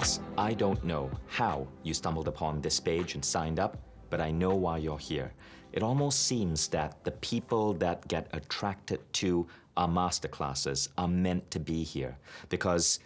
Masterclass. I don't know how you stumbled upon this page and signed up, but I know why you're here. It almost seems that the people that get attracted to our masterclasses are meant to be here, because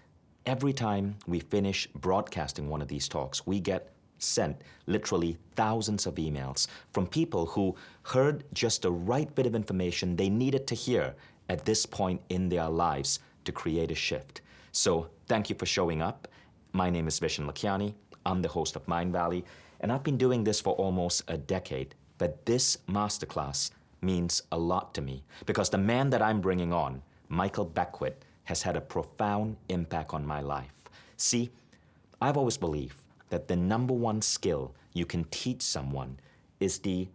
every time we finish broadcasting one of these talks, we get sent literally thousands of emails from people who heard just the right bit of information they needed to hear at this point in their lives to create a shift. So thank you for showing up. My name is Vishen Lakhiani. I'm the host of Mindvalley, and I've been doing this for almost a decade. But this masterclass means a lot to me because the man that I'm bringing on, Michael Beckwith, has had a profound impact on my life. See, I've always believed that the number one skill you can teach someone is the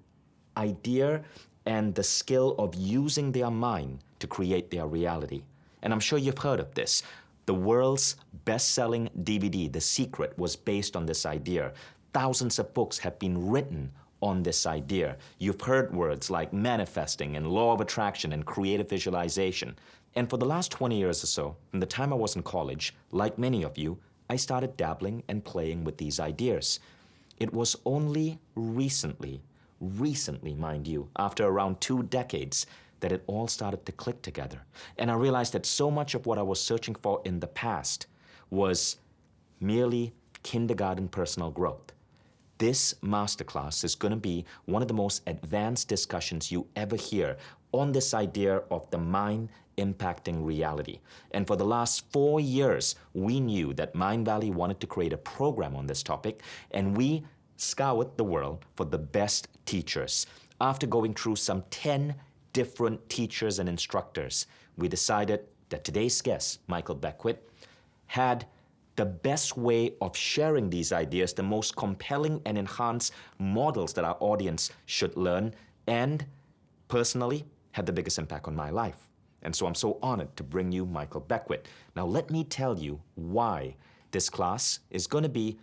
idea and the skill of using their mind to create their reality. And I'm sure you've heard of this. The world's best-selling DVD, The Secret, was based on this idea. Thousands of books have been written on this idea. You've heard words like manifesting and law of attraction and creative visualization. And for the last 20 years or so, from the time I was in college, like many of you, I started dabbling and playing with these ideas. It was only recently, mind you, after around 2 decades, that it all started to click together. And I realized that so much of what I was searching for in the past was merely kindergarten personal growth. This masterclass is going to be one of the most advanced discussions you ever hear on this idea of the mind impacting reality. And for the last 4 years, we knew that Mindvalley wanted to create a program on this topic, and we scoured the world for the best teachers. After going through some 10 different teachers and instructors, we decided that today's guest, Michael Beckwith, had the best way of sharing these ideas, the most compelling and enhanced models that our audience should learn, and personally had the biggest impact on my life. And so I'm so honored to bring you Michael Beckwith. Now let me tell you why this class is going to be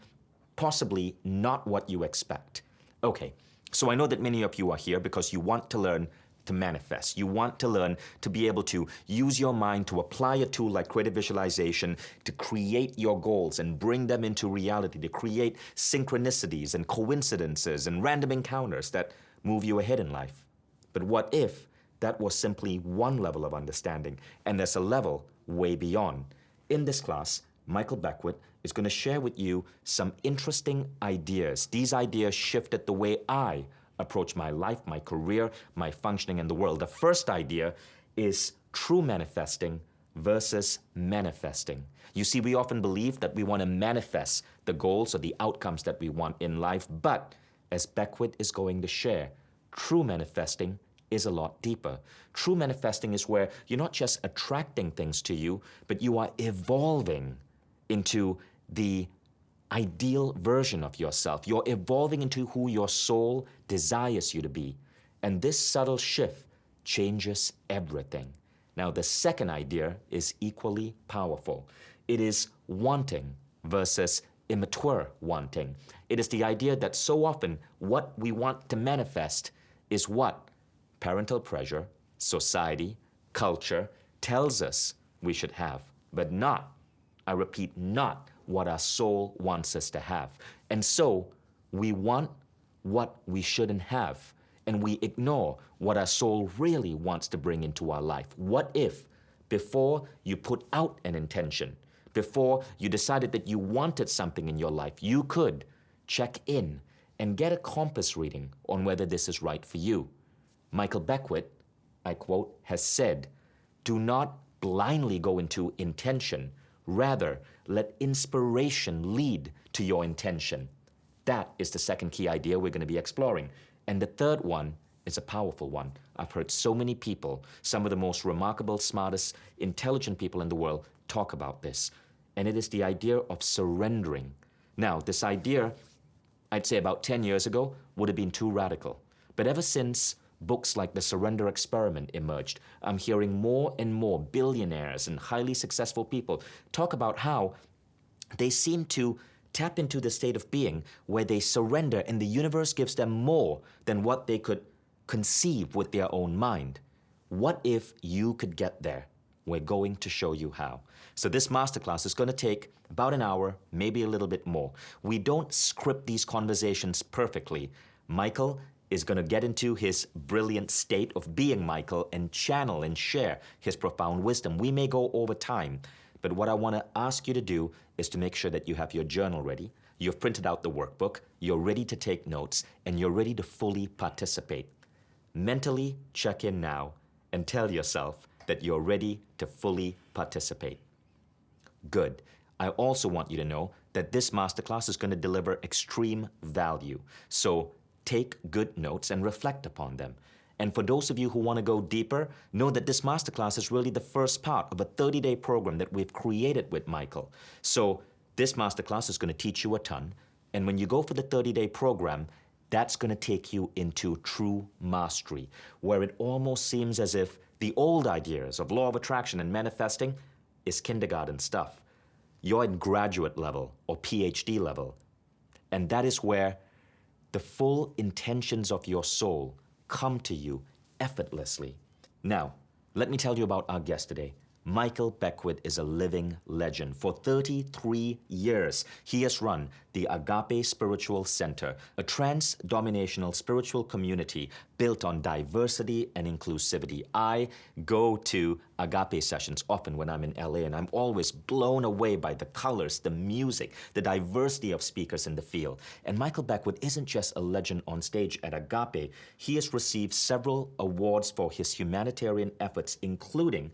possibly not what you expect. Okay, so I know that many of you are here because you want to learn to manifest. You want to learn to be able to use your mind to apply a tool like creative visualization to create your goals and bring them into reality, to create synchronicities and coincidences and random encounters that move you ahead in life. But what if that was simply one level of understanding and there's a level way beyond? In this class, Michael Beckwith is going to share with you some interesting ideas. These ideas shifted the way I approach my life, my career, my functioning in the world. The first idea is true manifesting versus manifesting. You see, we often believe that we want to manifest the goals or the outcomes that we want in life, but as Beckwith is going to share, true manifesting is a lot deeper. True manifesting is where you're not just attracting things to you, but you are evolving into the ideal version of yourself. You're evolving into who your soul desires you to be. And this subtle shift changes everything. Now, the second idea is equally powerful. It is wanting versus immature wanting. It is the idea that so often what we want to manifest is what parental pressure, society, culture tells us we should have, but not, I repeat, not what our soul wants us to have. And so we want what we shouldn't have, and we ignore what our soul really wants to bring into our life. What if, before you put out an intention, before you decided that you wanted something in your life, you could check in and get a compass reading on whether this is right for you? Michael Beckwith, I quote, has said, "Do not blindly go into intention. Rather, let inspiration lead to your intention." That is the second key idea we're going to be exploring. And the third one is a powerful one. I've heard so many people, some of the most remarkable, smartest, intelligent people in the world, talk about this. And it is the idea of surrendering. Now, this idea, I'd say about 10 years ago, would have been too radical. But ever since books like The Surrender Experiment emerged, I'm hearing more and more billionaires and highly successful people talk about how they seem to tap into the state of being where they surrender and the universe gives them more than what they could conceive with their own mind. What if you could get there? we're going to show you how. So this masterclass is going to take about an hour, maybe a little bit more. We don't script these conversations perfectly. Michael is going to get into his brilliant state of being Michael and channel and share his profound wisdom. We may go over time, but what I want to ask you to do is to make sure that you have your journal ready, you've printed out the workbook, you're ready to take notes, and you're ready to fully participate. Mentally check in now and tell yourself that you're ready to fully participate. Good. I also want you to know that this masterclass is going to deliver extreme value. So take good notes and reflect upon them. And for those of you who want to go deeper, know that this masterclass is really the first part of a 30-day program that we've created with Michael. So this masterclass is going to teach you a ton. And when you go for the 30-day program, that's going to take you into true mastery, where it almost seems as if the old ideas of law of attraction and manifesting is kindergarten stuff. You're in graduate level or PhD level. And that is where the full intentions of your soul come to you effortlessly. Now, let me tell you about our guest today. Michael Beckwith is a living legend. For 33 years, he has run the Agape Spiritual Center, a trans-dominational spiritual community built on diversity and inclusivity. I go to Agape sessions often when I'm in LA, and I'm always blown away by the colors, the music, the diversity of speakers in the field. And Michael Beckwith isn't just a legend on stage at Agape. He has received several awards for his humanitarian efforts, including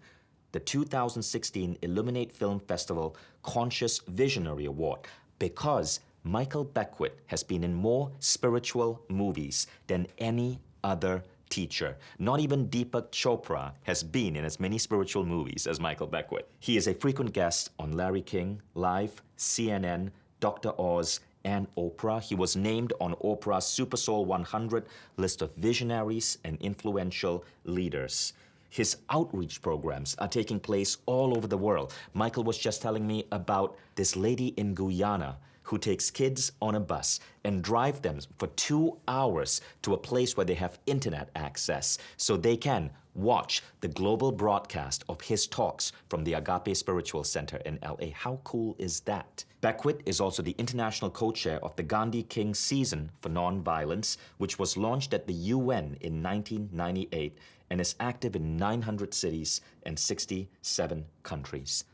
the 2016 Illuminate Film Festival Conscious Visionary Award, because Michael Beckwith has been in more spiritual movies than any other teacher. Not even Deepak Chopra has been in as many spiritual movies as Michael Beckwith. He is a frequent guest on Larry King Live, CNN, Dr. Oz, and Oprah. He was named on Oprah's Super Soul 100 list of visionaries and influential leaders. His outreach programs are taking place all over the world. Michael was just telling me about this lady in Guyana who takes kids on a bus and drive them for 2 hours to a place where they have internet access so they can watch the global broadcast of his talks from the Agape Spiritual Center in LA. How cool is that? Beckwith is also the international co-chair of the Gandhi King Season for Nonviolence, which was launched at the UN in 1998 and is active in 900 cities and 67 countries.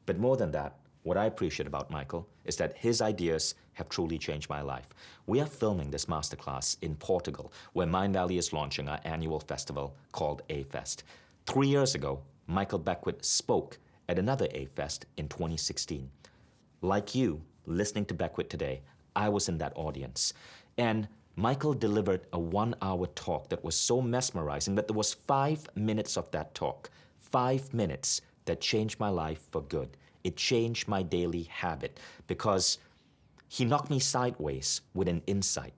But more than that, what I appreciate about Michael is that his ideas have truly changed my life. We are filming this masterclass in Portugal, where Mindvalley is launching our annual festival called A-Fest. 3 years ago, Michael Beckwith spoke at another A-Fest in 2016. Like you, listening to Beckwith today, I was in that audience. And Michael delivered a 1-hour talk that was so mesmerizing that there was 5 minutes of that talk, 5 minutes that changed my life for good. It changed my daily habit because he knocked me sideways with an insight.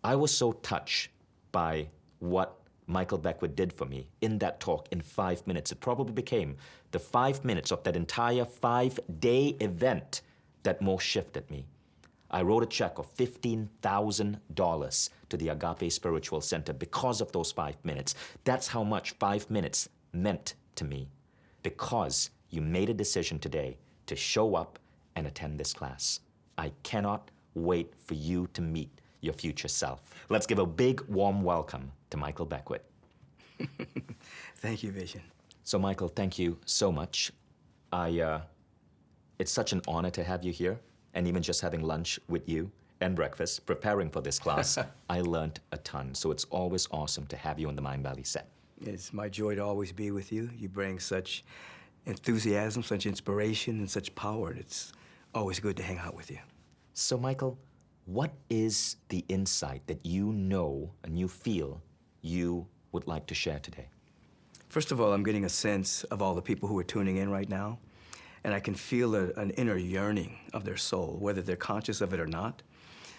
I was so touched by what Michael Beckwith did for me in that talk in 5 minutes. It probably became the 5 minutes of that entire 5-day event that most shifted me. I wrote a check of $15,000 to the Agape Spiritual Center because of those 5 minutes. That's how much 5 minutes meant to me, because you made a decision today to show up and attend this class. I cannot wait for you to meet your future self. Let's give a big, warm welcome to Michael Beckwith. Thank you, Vision. So, Michael, thank you so much. It's such an honor to have you here, and even just having lunch with you and breakfast, preparing for this class, I learned a ton. So it's always awesome to have you on the Mindvalley set. It's my joy to always be with you. You bring such enthusiasm, such inspiration, and such power. It's always good to hang out with you. So, Michael, what is the insight that you know and you feel you would like to share today? First of all, I'm getting a sense of all the people who are tuning in right now, and I can feel an inner yearning of their soul, whether they're conscious of it or not.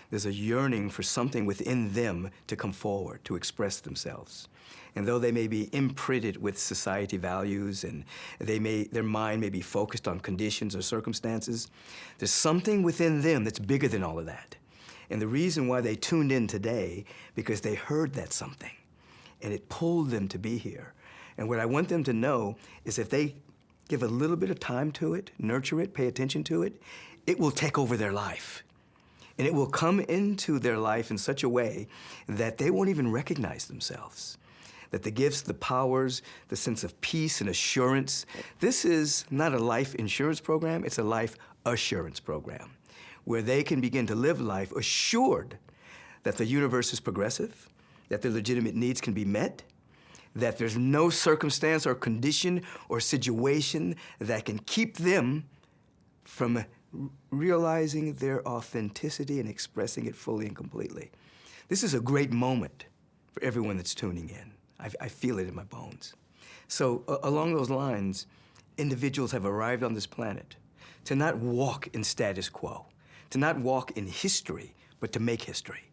There's a yearning for something within them to come forward, to express themselves. And though they may be imprinted with society values and their mind may be focused on conditions or circumstances, there's something within them that's bigger than all of that. And the reason why they tuned in today, because they heard that something, and it pulled them to be here. And what I want them to know is if they give a little bit of time to it, nurture it, pay attention to it, it will take over their life. And it will come into their life in such a way that they won't even recognize themselves. That the gifts, the powers, the sense of peace and assurance, this is not a life insurance program, it's a life assurance program, where they can begin to live life assured that the universe is progressive, that their legitimate needs can be met, that there's no circumstance or condition or situation that can keep them from realizing their authenticity and expressing it fully and completely. This is a great moment for everyone that's tuning in. I feel it in my bones. So along those lines, individuals have arrived on this planet to not walk in status quo, to not walk in history, but to make history.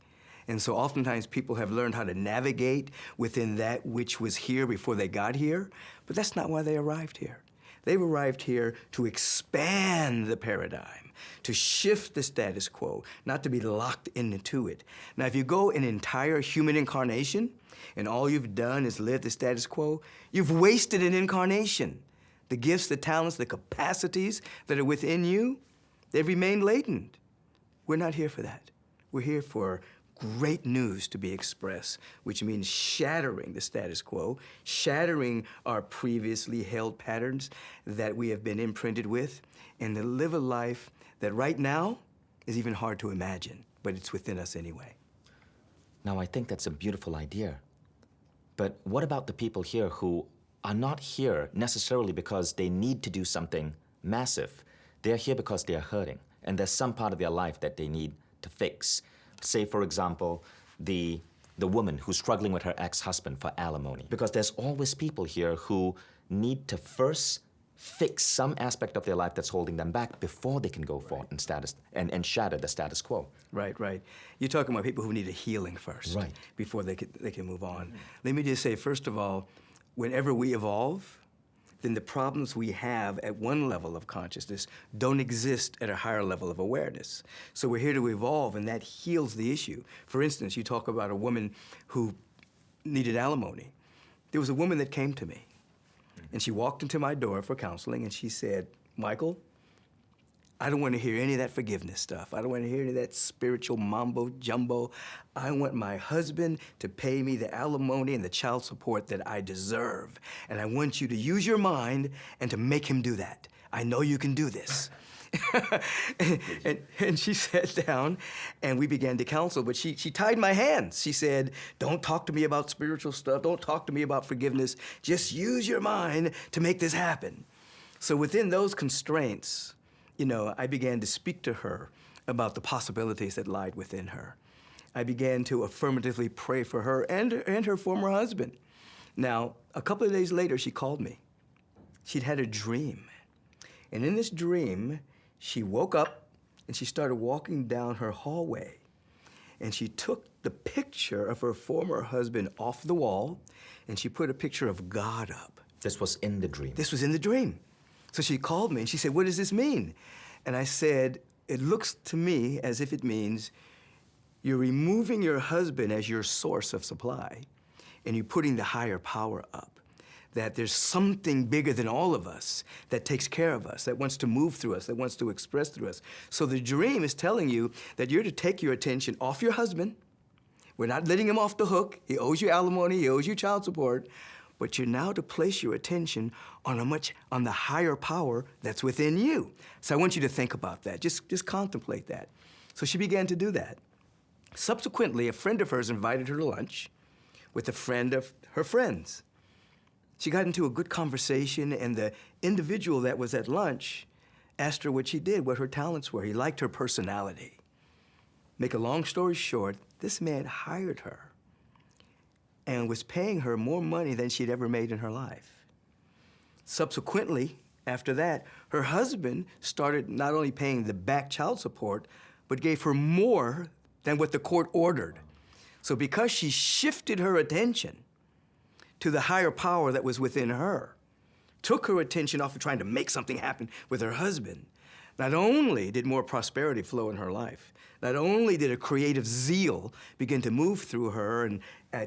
And so oftentimes people have learned how to navigate within that which was here before they got here, but that's not why they arrived here. They've arrived here to expand the paradigm, to shift the status quo, not to be locked into it. Now, if you go an entire human incarnation and all you've done is live the status quo, you've wasted an incarnation. The gifts, the talents, the capacities that are within you, they've remained latent. We're not here for that. We're here for great news to be expressed, which means shattering the status quo, shattering our previously held patterns that we have been imprinted with, and to live a life that right now is even hard to imagine, but it's within us anyway. Now, I think that's a beautiful idea. But what about the people here who are not here necessarily because they need to do something massive? They're here because they're hurting, and there's some part of their life that they need to fix. Say, for example, the woman who's struggling with her ex-husband for alimony. Because there's always people here who need to first fix some aspect of their life that's holding them back before they can go forth and shatter the status quo. Right, right. You're talking about people who need a healing first, right, before they can move on. Let me just say, first of all, whenever we evolve, then the problems we have at one level of consciousness don't exist at a higher level of awareness. So we're here to evolve, and that heals the issue. For instance, you talk about a woman who needed alimony. There was a woman that came to me, and she walked into my door for counseling, and she said, Michael, I don't want to hear any of that forgiveness stuff. I don't want to hear any of that spiritual mambo jumbo. I want my husband to pay me the alimony and the child support that I deserve. And I want you to use your mind and to make him do that. I know you can do this. and she sat down and we began to counsel, but she tied my hands. She said, don't talk to me about spiritual stuff. Don't talk to me about forgiveness. Just use your mind to make this happen. So within those constraints, you know, I began to speak to her about the possibilities that lied within her. I began to affirmatively pray for her and her former husband. Now, a couple of days later, she called me. She'd had a dream. And in this dream, she woke up and she started walking down her hallway. And she took the picture of her former husband off the wall and she put a picture of God up. This was in the dream? This was in the dream. So she called me and she said, what does this mean? And I said, it looks to me as if it means you're removing your husband as your source of supply and you're putting the higher power up. That there's something bigger than all of us that takes care of us, that wants to move through us, that wants to express through us. So the dream is telling you that you're to take your attention off your husband. We're not letting him off the hook. He owes you alimony, he owes you child support. But you're now to place your attention on the higher power that's within you. So I want you to think about that. Just contemplate that. So she began to do that. Subsequently, a friend of hers invited her to lunch with a friend of her friends. She got into a good conversation, and the individual that was at lunch asked her what she did, what her talents were. He liked her personality. Make a long story short, this man hired her and was paying her more money than she'd ever made in her life. Subsequently, after that, her husband started not only paying the back child support, but gave her more than what the court ordered. So because she shifted her attention to the higher power that was within her, took her attention off of trying to make something happen with her husband, not only did more prosperity flow in her life, not only did a creative zeal begin to move through her and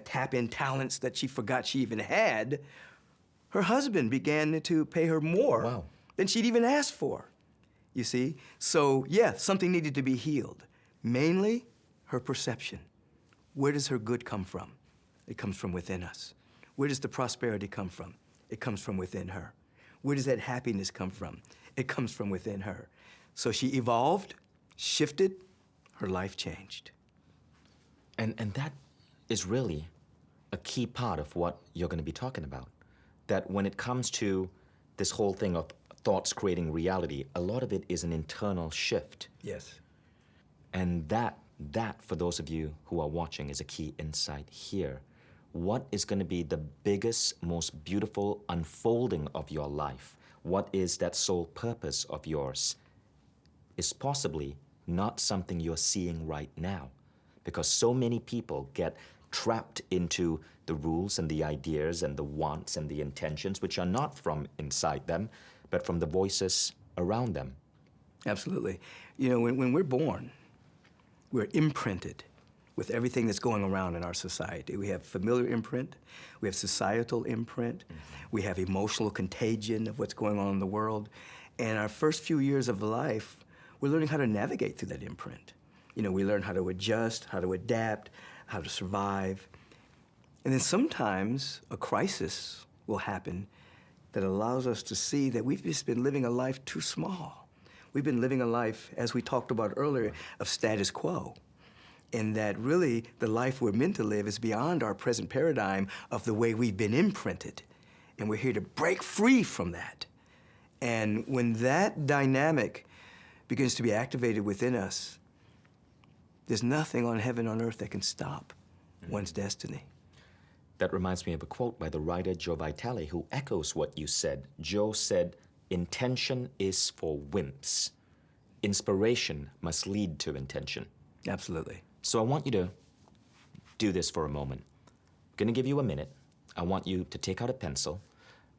tap in talents that she forgot she even had, her husband began to pay her more Wow. than she'd even asked for. You see? So, yeah, something needed to be healed. Mainly, her perception. Where does her good come from? It comes from within us. Where does the prosperity come from? It comes from within her. Where does that happiness come from? It comes from within her. So she evolved, shifted, her life changed. And that is really a key part of what you're going to be talking about. That when it comes to this whole thing of thoughts creating reality, a lot of it is an internal shift. Yes. And that, for those of you who are watching, is a key insight here. What is going to be the biggest, most beautiful unfolding of your life? What is that sole purpose of yours? Is possibly not something you're seeing right now. Because so many people get trapped into the rules and the ideas and the wants and the intentions, which are not from inside them, but from the voices around them. Absolutely. You know, when we're born, we're imprinted with everything that's going around in our society. We have familiar imprint, we have societal imprint, we have emotional contagion of what's going on in the world. And our first few years of life, we're learning how to navigate through that imprint. You know, we learn how to adjust, how to adapt, how to survive. And then sometimes a crisis will happen that allows us to see that we've just been living a life too small. We've been living a life, as we talked about earlier, of status quo. And that really the life we're meant to live is beyond our present paradigm of the way we've been imprinted. And we're here to break free from that. And when that dynamic begins to be activated within us, there's nothing on heaven on earth that can stop one's destiny. That reminds me of a quote by the writer Joe Vitale, who echoes what you said. Joe said, "Intention is for wimps. Inspiration must lead to intention." Absolutely. So I want you to do this for a moment. I'm going to give you a minute. I want you to take out a pencil,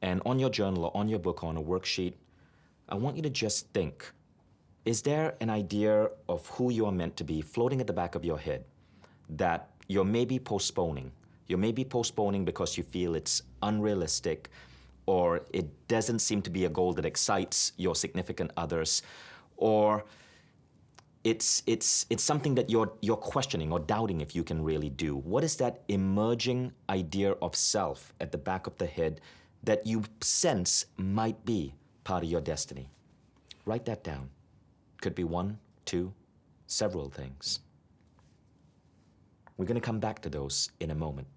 and on your journal or on your book or on a worksheet, I want you to just think, is there an idea of who you are meant to be floating at the back of your head that you're maybe postponing? You're maybe postponing because you feel it's unrealistic, or it doesn't seem to be a goal that excites your significant others, or it's something that you're questioning or doubting if you can really do. What is that emerging idea of self at the back of the head that you sense might be part of your destiny? Write that down. Could be one, two, several things. We're going to come back to those in a moment.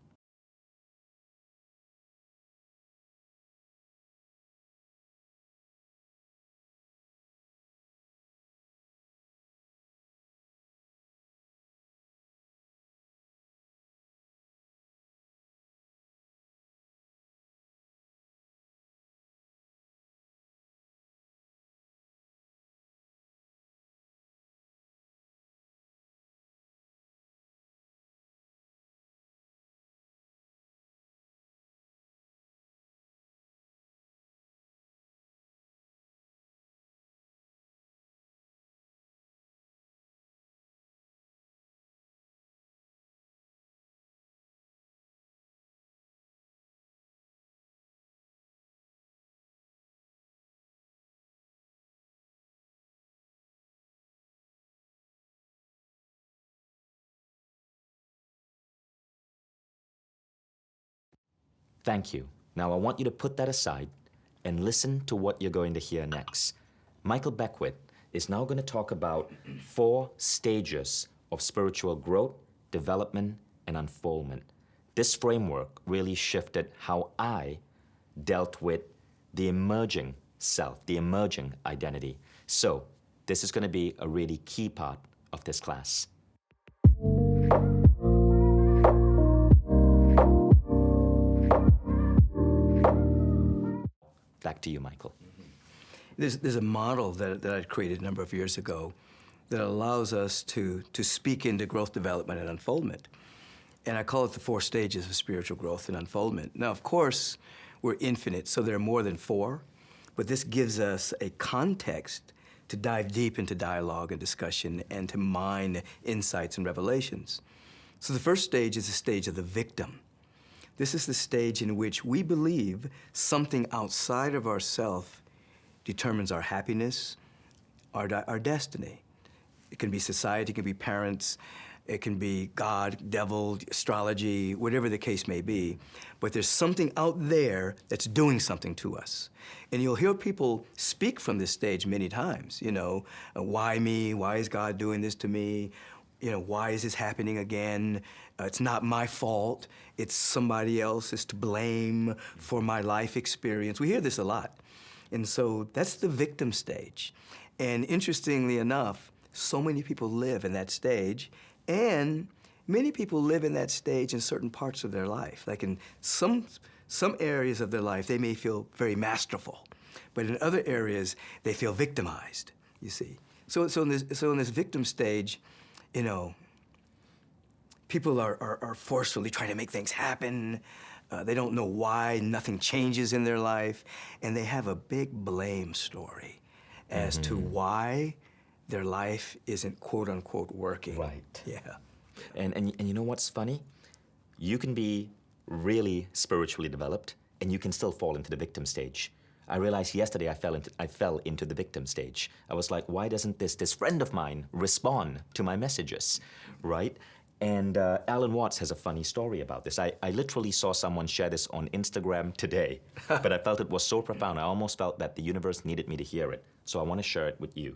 Thank you. Now I want you to put that aside and listen to what you're going to hear next. Michael Beckwith is now going to talk about 4 stages of spiritual growth, development, and unfoldment. This framework really shifted how I dealt with the emerging self, the emerging identity. So this is going to be a really key part of this class. Back to you, Michael. There's a model that I created a number of years ago that allows us to speak into growth, development, and unfoldment. And I call it the 4 stages of spiritual growth and unfoldment. Now, of course, we're infinite, so there are more than 4, but this gives us a context to dive deep into dialogue and discussion and to mine insights and revelations. So the first stage is the stage of the victim. This is the stage in which we believe something outside of ourself determines our happiness, our destiny. It can be society, it can be parents, it can be God, devil, astrology, whatever the case may be. But there's something out there that's doing something to us. And you'll hear people speak from this stage many times, why me? Why is God doing this to me? Why is this happening again? It's not my fault. It's somebody else is to blame for my life experience. We hear this a lot. And so that's the victim stage. And interestingly enough, so many people live in that stage, and many people live in that stage in certain parts of their life. Like in some areas of their life, they may feel very masterful, but in other areas, they feel victimized, you see. So in this victim stage, people are forcefully trying to make things happen. They don't know why nothing changes in their life, and they have a big blame story as to why their life isn't quote-unquote working. Right. Yeah. And you know what's funny? You can be really spiritually developed, and you can still fall into the victim stage. I realized yesterday I fell into the victim stage. I was like, why doesn't this friend of mine respond to my messages, right? And Alan Watts has a funny story about this. I literally saw someone share this on Instagram today, but I felt it was so profound. I almost felt that the universe needed me to hear it. So I want to share it with you.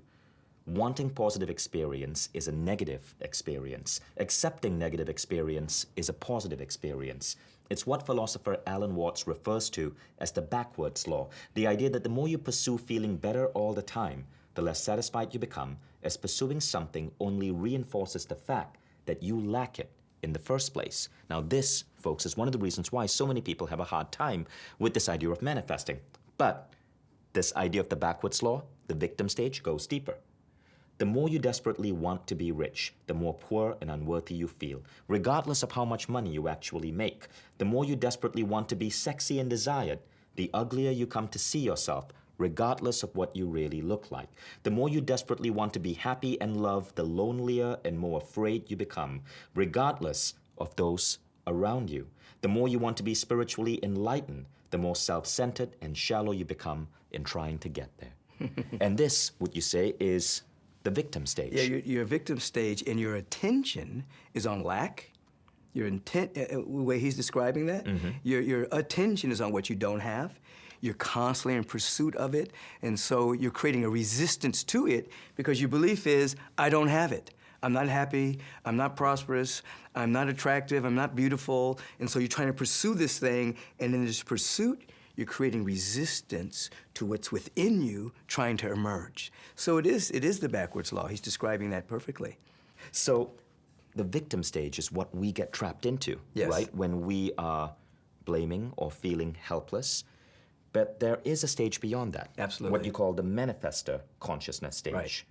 Wanting positive experience is a negative experience. Accepting negative experience is a positive experience. It's what philosopher Alan Watts refers to as the backwards law, the idea that the more you pursue feeling better all the time, the less satisfied you become, as pursuing something only reinforces the fact that you lack it in the first place. Now this, folks, is one of the reasons why so many people have a hard time with this idea of manifesting. But this idea of the backwards law, the victim stage, goes deeper. The more you desperately want to be rich, the more poor and unworthy you feel, regardless of how much money you actually make. The more you desperately want to be sexy and desired, the uglier you come to see yourself, regardless of what you really look like. The more you desperately want to be happy and loved, the lonelier and more afraid you become, regardless of those around you. The more you want to be spiritually enlightened, the more self-centered and shallow you become in trying to get there. And this, would you say, is the victim stage? Yeah, your victim stage, and your attention is on lack. Your intent, the way he's describing that, your attention is on what you don't have. You're constantly in pursuit of it, and so you're creating a resistance to it because your belief is, I don't have it. I'm not happy, I'm not prosperous, I'm not attractive, I'm not beautiful, and so you're trying to pursue this thing, and in this pursuit, you're creating resistance to what's within you trying to emerge. So it is the backwards law. He's describing that perfectly. So the victim stage is what we get trapped into, Yes. right? When we are blaming or feeling helpless. But there is a stage beyond that. Absolutely. What you call the manifestor consciousness stage. Right.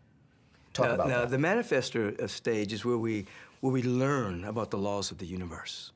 Talk about now, that. the manifestor stage is where we learn about the laws of the universe.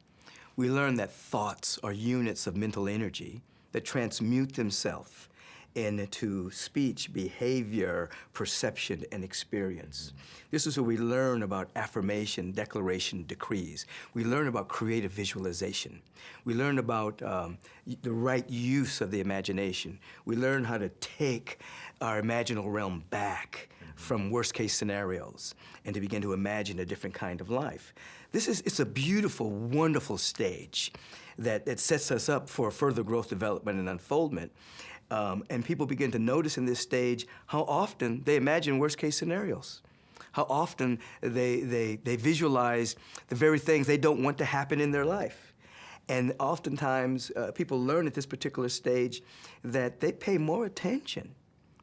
We learn that thoughts are units of mental energy that transmute themselves into speech, behavior, perception, and experience. This is where we learn about affirmation, declaration, decrees. We learn about creative visualization. We learn about the right use of the imagination. We learn how to take our imaginal realm back from worst-case scenarios and to begin to imagine a different kind of life. It's a beautiful, wonderful stage that sets us up for further growth, development, and unfoldment. And people begin to notice in this stage how often they imagine worst-case scenarios, how often they visualize the very things they don't want to happen in their life. And oftentimes, people learn at this particular stage that they pay more attention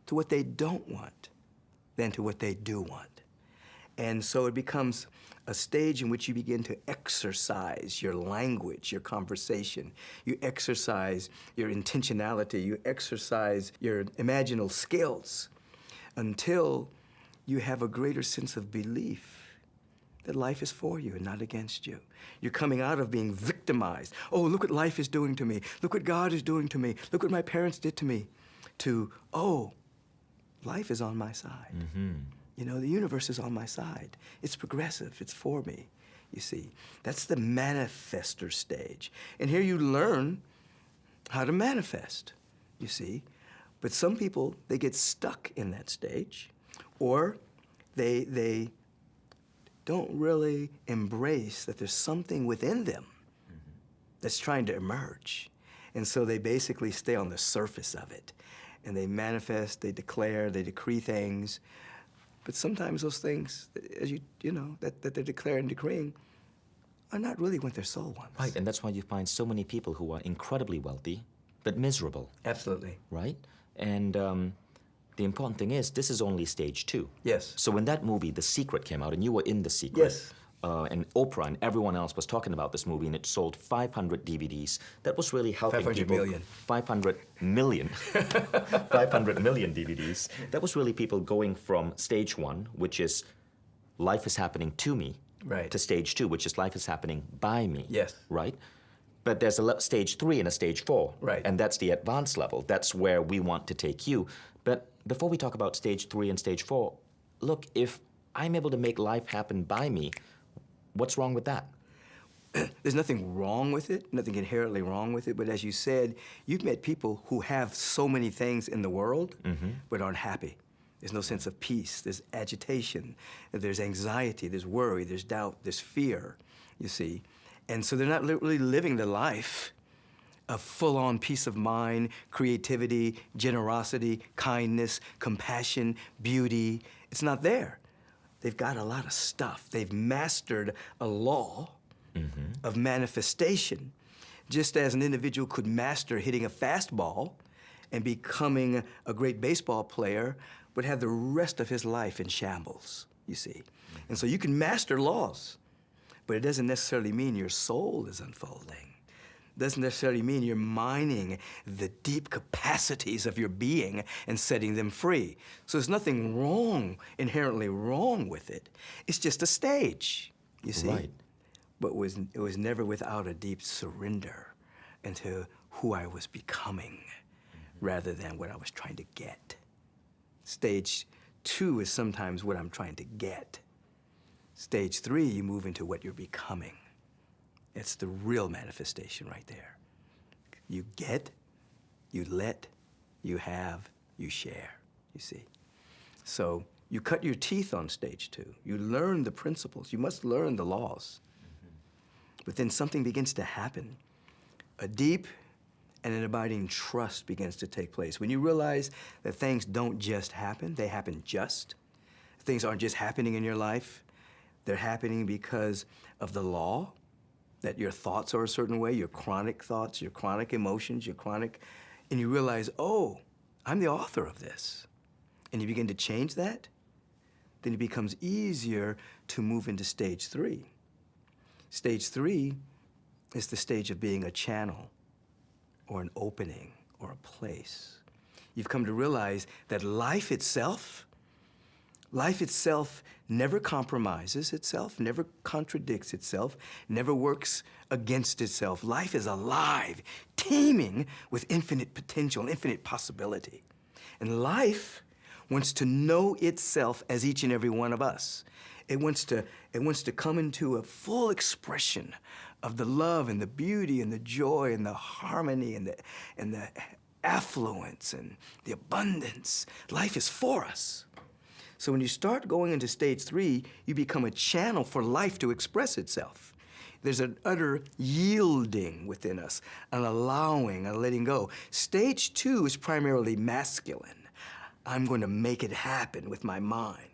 to what they don't want than to what they do want. And so it becomes a stage in which you begin to exercise your language, your conversation. You exercise your intentionality. You exercise your imaginal skills until you have a greater sense of belief that life is for you and not against you. You're coming out of being victimized. Oh, look what life is doing to me. Look what God is doing to me. Look what my parents did to me. To, oh, life is on my side. The universe is on my side. It's progressive. It's for me. you see. That's the manifester stage. And here you learn how to manifest, you see. But some people, they get stuck in that stage, or they don't really embrace that there's something within them that's trying to emerge. And so they basically stay on the surface of it. And they manifest, they declare, they decree things. But sometimes those things, as you know, that they're declaring and decreeing, are not really what their soul wants. Right, and that's why you find so many people who are incredibly wealthy, but miserable. Absolutely. Right? And the important thing is, this is only stage 2. Yes. So when that movie, The Secret, came out, and you were in The Secret, Yes. And Oprah and everyone else was talking about this movie, and it sold 500 DVDs. That was really helping 500 people. million. 500 million. 500 million DVDs. That was really people going from stage 1, which is life is happening to me, Right. to stage 2, which is life is happening by me. Yes. Right? But there's a stage 3 and a stage 4. Right. And that's the advanced level. That's where we want to take you. But before we talk about stage 3 and stage 4, look, if I'm able to make life happen by me, what's wrong with that? There's nothing wrong with it, nothing inherently wrong with it, but as you said, you've met people who have so many things in the world, but aren't happy. There's no sense of peace, there's agitation, there's anxiety, there's worry, there's doubt, there's fear, you see. And so they're not really living the life of full-on peace of mind, creativity, generosity, kindness, compassion, beauty. It's not there. They've got a lot of stuff. They've mastered a law of manifestation, just as an individual could master hitting a fastball and becoming a great baseball player, but have the rest of his life in shambles, you see. And so you can master laws, but it doesn't necessarily mean your soul is unfolding. Doesn't necessarily mean you're mining the deep capacities of your being and setting them free. So there's nothing wrong, inherently wrong with it. It's just a stage, you see. Right. But it was never without a deep surrender into who I was becoming rather than what I was trying to get. Stage 2 is sometimes what I'm trying to get. Stage 3, you move into what you're becoming. It's the real manifestation right there. You get, you let, you have, you share, you see. So you cut your teeth on stage 2. You learn the principles. You must learn the laws. But then something begins to happen. A deep and an abiding trust begins to take place. When you realize that things don't just happen, they happen just. Things aren't just happening in your life. They're happening because of the law, that your thoughts are a certain way, your chronic thoughts, your chronic emotions, and you realize, oh, I'm the author of this. And you begin to change that, then it becomes easier to move into stage 3. Stage 3 is the stage of being a channel or an opening or a place. You've come to realize that life itself never compromises itself, never contradicts itself, never works against itself. Life is alive, teeming with infinite potential, infinite possibility. And life wants to know itself as each and every one of us. It wants to come into a full expression of the love and the beauty and the joy and the harmony and the affluence and the abundance. Life is for us. So when you start going into stage 3, you become a channel for life to express itself. There's an utter yielding within us, an allowing, a letting go. Stage 2 is primarily masculine. I'm going to make it happen with my mind.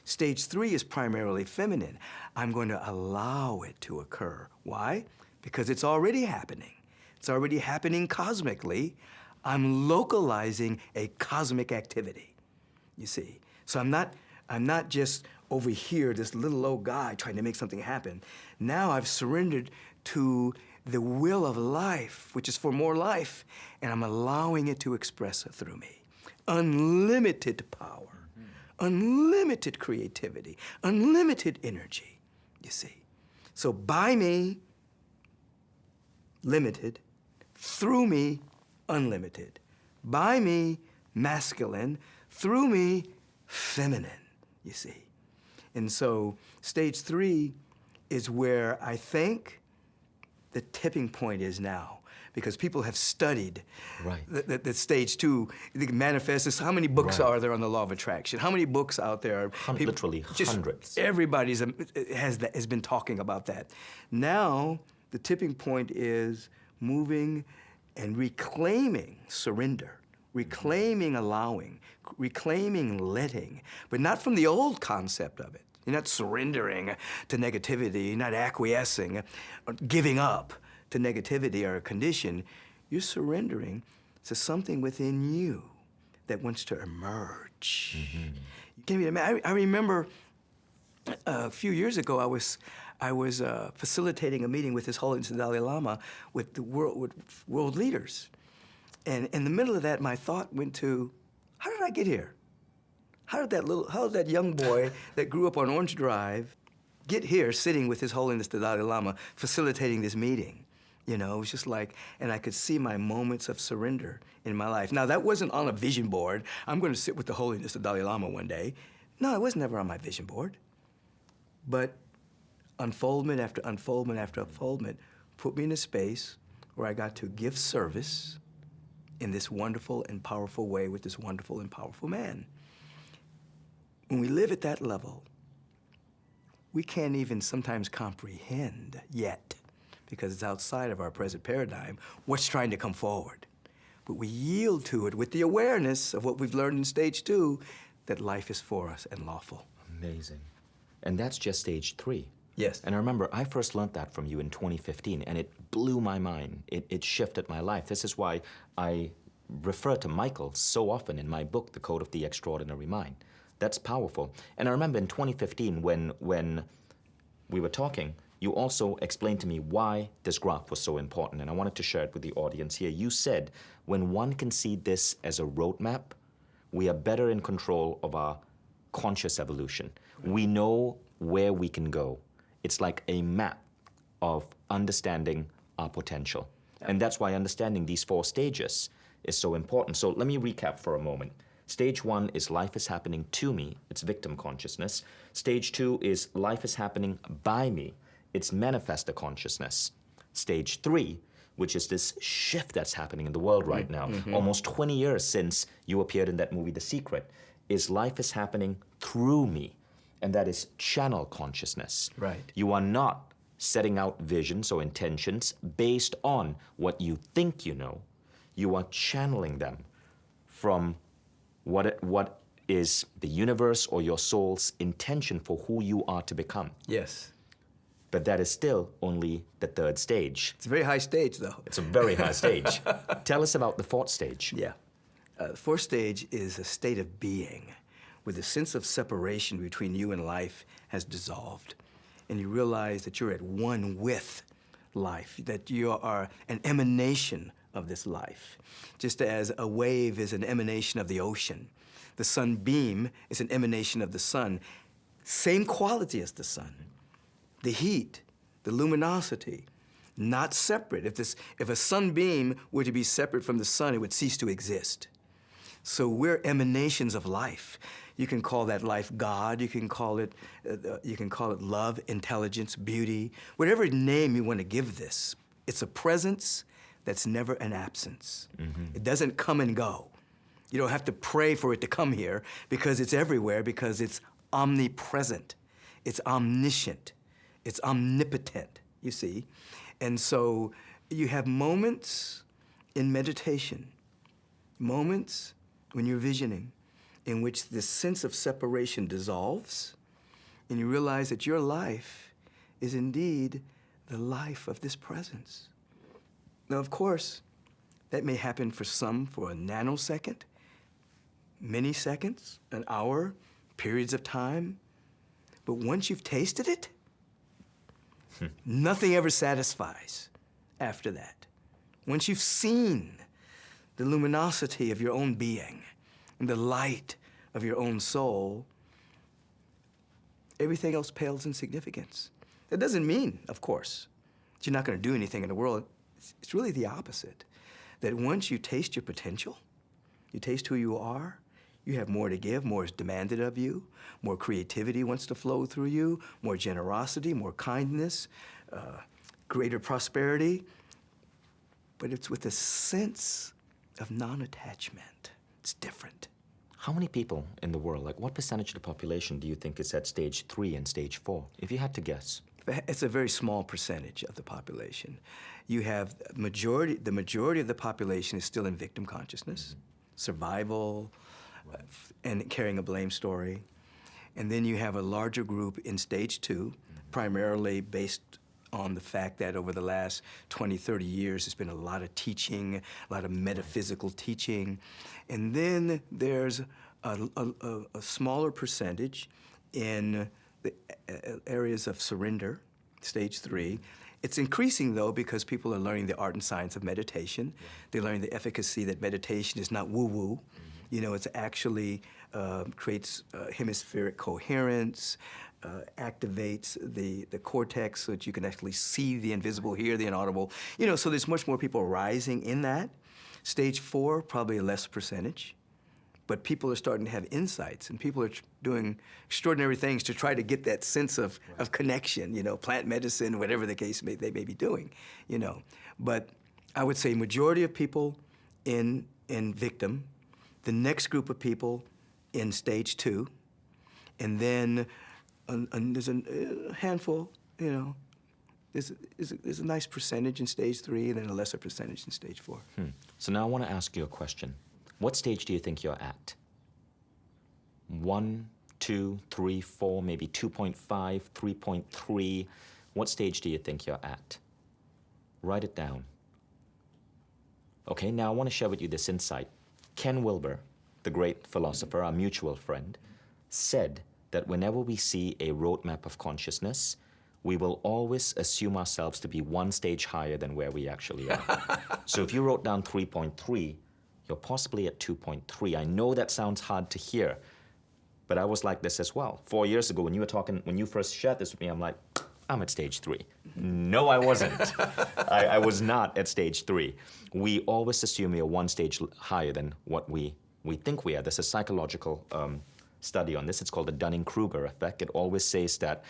Stage 3 is primarily feminine. I'm going to allow it to occur. Why? Because it's already happening. It's already happening cosmically. I'm localizing a cosmic activity, you see. So I'm not just over here, this little old guy trying to make something happen. Now I've surrendered to the will of life, which is for more life, and I'm allowing it to express it through me. Unlimited power, unlimited creativity, unlimited energy, you see. So by me, limited, through me, unlimited. By me, masculine, through me, feminine, you see. And so stage 3 is where I think the tipping point is now, because people have studied Right. the stage 2, the manifests. How many books Right. are there on the law of attraction? How many books out there? Literally hundreds. Everybody's has been talking about that. Now, the tipping point is moving and reclaiming surrender, reclaiming allowing, reclaiming letting, but not from the old concept of it. You're not surrendering to negativity, you're not acquiescing, or giving up to negativity or a condition. You're surrendering to something within you that wants to emerge. You can't even imagine. I remember a few years ago, I was facilitating a meeting with His Holiness the Dalai Lama with world leaders. And in the middle of that, my thought went to, how did I get here? How did that young boy that grew up on Orange Drive get here sitting with His Holiness the Dalai Lama facilitating this meeting? You know, it was just like, and I could see my moments of surrender in my life. Now, that wasn't on a vision board. I'm going to sit with the Holiness the Dalai Lama one day. No, it was never on my vision board. But unfoldment after unfoldment after unfoldment put me in a space where I got to give service in this wonderful and powerful way with this wonderful and powerful man. When we live at that level, we can't even sometimes comprehend yet, because it's outside of our present paradigm, what's trying to come forward. But we yield to it with the awareness of what we've learned in stage 2, that life is for us and lawful. Amazing. And that's just stage 3. Yes. And I remember I first learned that from you in 2015, and it blew my mind. It shifted my life. This is why I refer to Michael so often in my book, The Code of the Extraordinary Mind. That's powerful. And I remember in 2015 when we were talking, you also explained to me why this graph was so important, and I wanted to share it with the audience here. You said, when one can see this as a roadmap, we are better in control of our conscious evolution. We know where we can go. It's like a map of understanding our potential. And that's why understanding these 4 stages is so important. So let me recap for a moment. Stage 1 is life is happening to me. It's victim consciousness. Stage 2 is life is happening by me. It's manifestor consciousness. Stage 3, which is this shift that's happening in the world right now, almost 20 years since you appeared in that movie, The Secret, is life is happening through me. And that is channel consciousness. Right. You are not setting out visions or intentions based on what you think you know. You are channeling them from what is the universe or your soul's intention for who you are to become. Yes. But that is still only the 3rd stage. It's a very high stage, though. It's a very high stage. Tell us about the 4th stage. Yeah. The 4th stage is a state of being where the sense of separation between you and life has dissolved. And you realize that you're at one with life, that you are an emanation of this life. Just as a wave is an emanation of the ocean, the sunbeam is an emanation of the sun. Same quality as the sun. The heat, the luminosity, not separate. If a sunbeam were to be separate from the sun, it would cease to exist. So we're emanations of life. You can call that life God. You can call it love, intelligence, beauty, whatever name you want to give this. It's a presence that's never an absence. It doesn't come and go. You don't have to pray for it to come here because it's everywhere, because it's omnipresent, it's omniscient, it's omnipotent, you see. And so you have moments in meditation, moments when you're visioning, in which this sense of separation dissolves, and you realize that your life is indeed the life of this presence. Now, of course, that may happen for some for a nanosecond, many seconds, an hour, periods of time. But once you've tasted it, nothing ever satisfies after that. Once you've seen the luminosity of your own being and the light of your own soul, everything else pales in significance. That doesn't mean, of course, that you're not going to do anything in the world. It's really the opposite. That once you taste your potential, you taste who you are, You have more to give, more is demanded of you, more creativity wants to flow through you, more generosity, more kindness, greater prosperity. But it's with a sense of non-attachment. It's different. How many people in the world, like what percentage of the population do you think is at stage 3 and stage 4, if you had to guess? It's a very small percentage of the population. You have the majority of the population is still in victim consciousness, survival, and carrying a blame story. And then you have a larger group in stage 2, primarily based on the fact that over the last 20, 30 years, there's been a lot of teaching, a lot of metaphysical teaching. And then there's a smaller percentage in the areas of surrender, stage 3. It's increasing, though, because people are learning the art and science of meditation. They're learning the efficacy that meditation is not woo-woo. You know, it's actually creates hemispheric coherence, activates the cortex so that you can actually see the invisible, hear the inaudible. You know, so there's much more people rising in that. Stage 4, probably a less percentage. But people are starting to have insights, and people are doing extraordinary things to try to get that sense of connection, you know, plant medicine, whatever the case they may be doing, you know. But I would say majority of people in victim, the next group of people in stage 2, and then there's a handful, you know, there's a nice percentage in stage 3 and then a lesser percentage in stage 4. So now I want to ask you a question. What stage do you think you're at? 1, 2, 3, 4, maybe 2.5, 3.3. What stage do you think you're at? Write it down. Okay, now I want to share with you this insight. Ken Wilber, the great philosopher, our mutual friend, said that whenever we see a roadmap of consciousness, we will always assume ourselves to be one stage higher than where we actually are. So if you wrote down 3.3, you're possibly at 2.3. I know that sounds hard to hear, but I was like this as well. 4 years ago, when you first shared this with me, I'm like, I'm at stage 3. No, I wasn't. I was not at stage 3. We always assume we are one stage higher than what we think we are. There's a psychological study on this. It's called the Dunning-Kruger effect. It always says that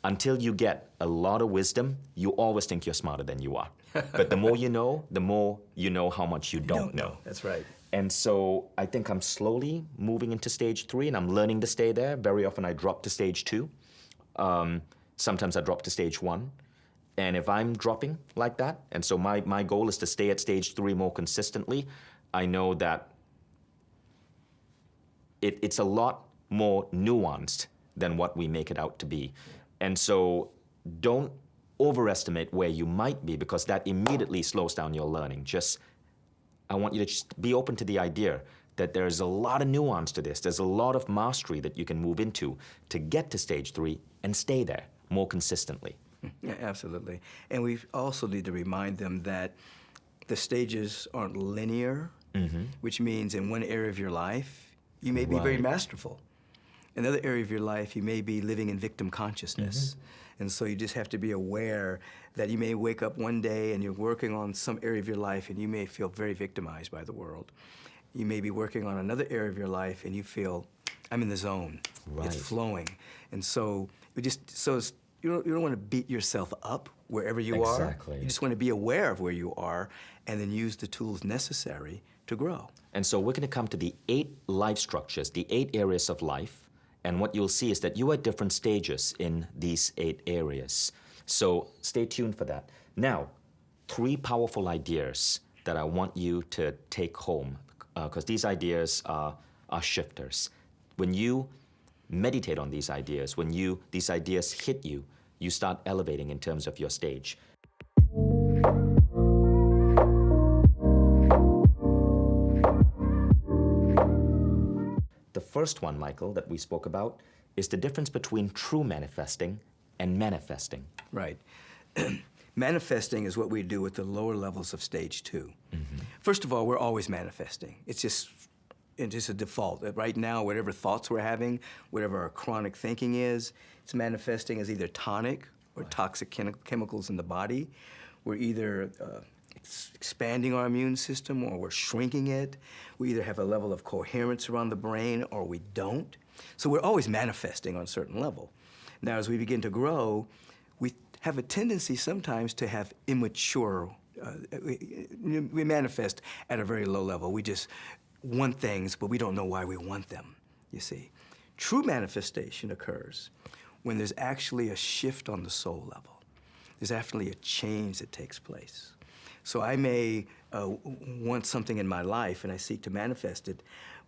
until you get a lot of wisdom, you always think you're smarter than you are. But the more you know how much you don't know. That's right. And so I think I'm slowly moving into stage 3, and I'm learning to stay there. Very often I drop to stage 2. Sometimes I drop to stage 1. And if I'm dropping like that, and so my goal is to stay at stage 3 more consistently, I know that it's a lot more nuanced than what we make it out to be. And so don't overestimate where you might be, because that immediately slows down your learning. I want you to just be open to the idea that there's a lot of nuance to this. There's a lot of mastery that you can move into to get to stage 3 and stay there more consistently. Yeah, absolutely. And we also need to remind them that the stages aren't linear, which means in one area of your life, you may be very masterful. In another area of your life, you may be living in victim consciousness. And so you just have to be aware that you may wake up one day and you're working on some area of your life and you may feel very victimized by the world. You may be working on another area of your life and you feel, I'm in the zone. Right. It's flowing. And so you don't want to beat yourself up wherever you are. Exactly. You just want to be aware of where you are and then use the tools necessary to grow. And so we're going to come to the 8 life structures, the 8 areas of life. And what you'll see is that you are at different stages in these 8 areas. So stay tuned for that. Now, 3 powerful ideas that I want you to take home, because these ideas are shifters. When you meditate on these ideas, when these ideas hit you, you start elevating in terms of your stage. The first one, Michael, that we spoke about is the difference between true manifesting and manifesting. Right. Manifesting is what we do at the lower levels of stage 2. First of all, we're always manifesting. It's just a default. Right now, whatever thoughts we're having, whatever our chronic thinking is, it's manifesting as either tonic or toxic chemicals in the body. We're either expanding our immune system or we're shrinking it. We either have a level of coherence around the brain or we don't. So we're always manifesting on a certain level. Now, as we begin to grow, we have a tendency sometimes to have immature, we manifest at a very low level. We just want things, but we don't know why we want them, you see. True manifestation occurs when there's actually a shift on the soul level. There's actually a change that takes place. So I may want something in my life and I seek to manifest it,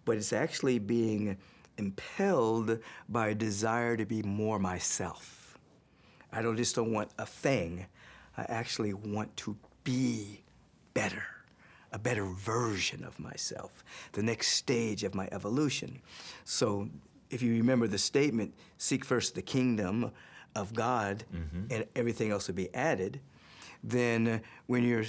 but it's actually being impelled by a desire to be more myself. I just don't want a thing. I actually want to be better, a better version of myself, the next stage of my evolution. So if you remember the statement, seek first the kingdom of God and everything else will be added, then when you're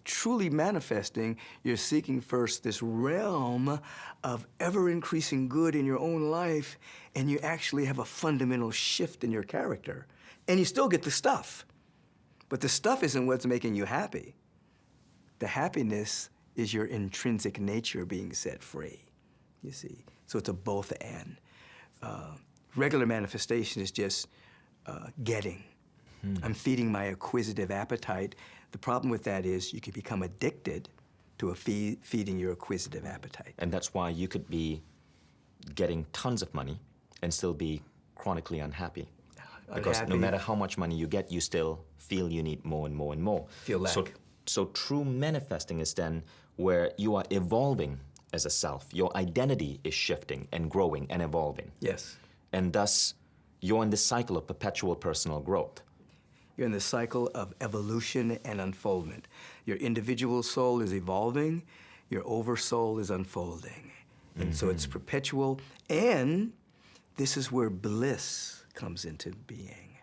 truly manifesting, you're seeking first this realm of ever-increasing good in your own life, and you actually have a fundamental shift in your character. And you still get the stuff, but the stuff isn't what's making you happy. The happiness is your intrinsic nature being set free, you see. So it's a both and. Regular manifestation is just getting. I'm feeding my acquisitive appetite. The problem with that is you can become addicted to feeding your acquisitive appetite. And that's why you could be getting tons of money and still be chronically unhappy. Because no matter how much money you get, you still feel you need more and more and more. Feel lack. So true manifesting is then where you are evolving as a self. Your identity is shifting and growing and evolving. Yes. And thus, you're in this cycle of perpetual personal growth. You're in the cycle of evolution and unfoldment. Your individual soul is evolving, your oversoul is unfolding. And so it's perpetual, and this is where bliss comes into being.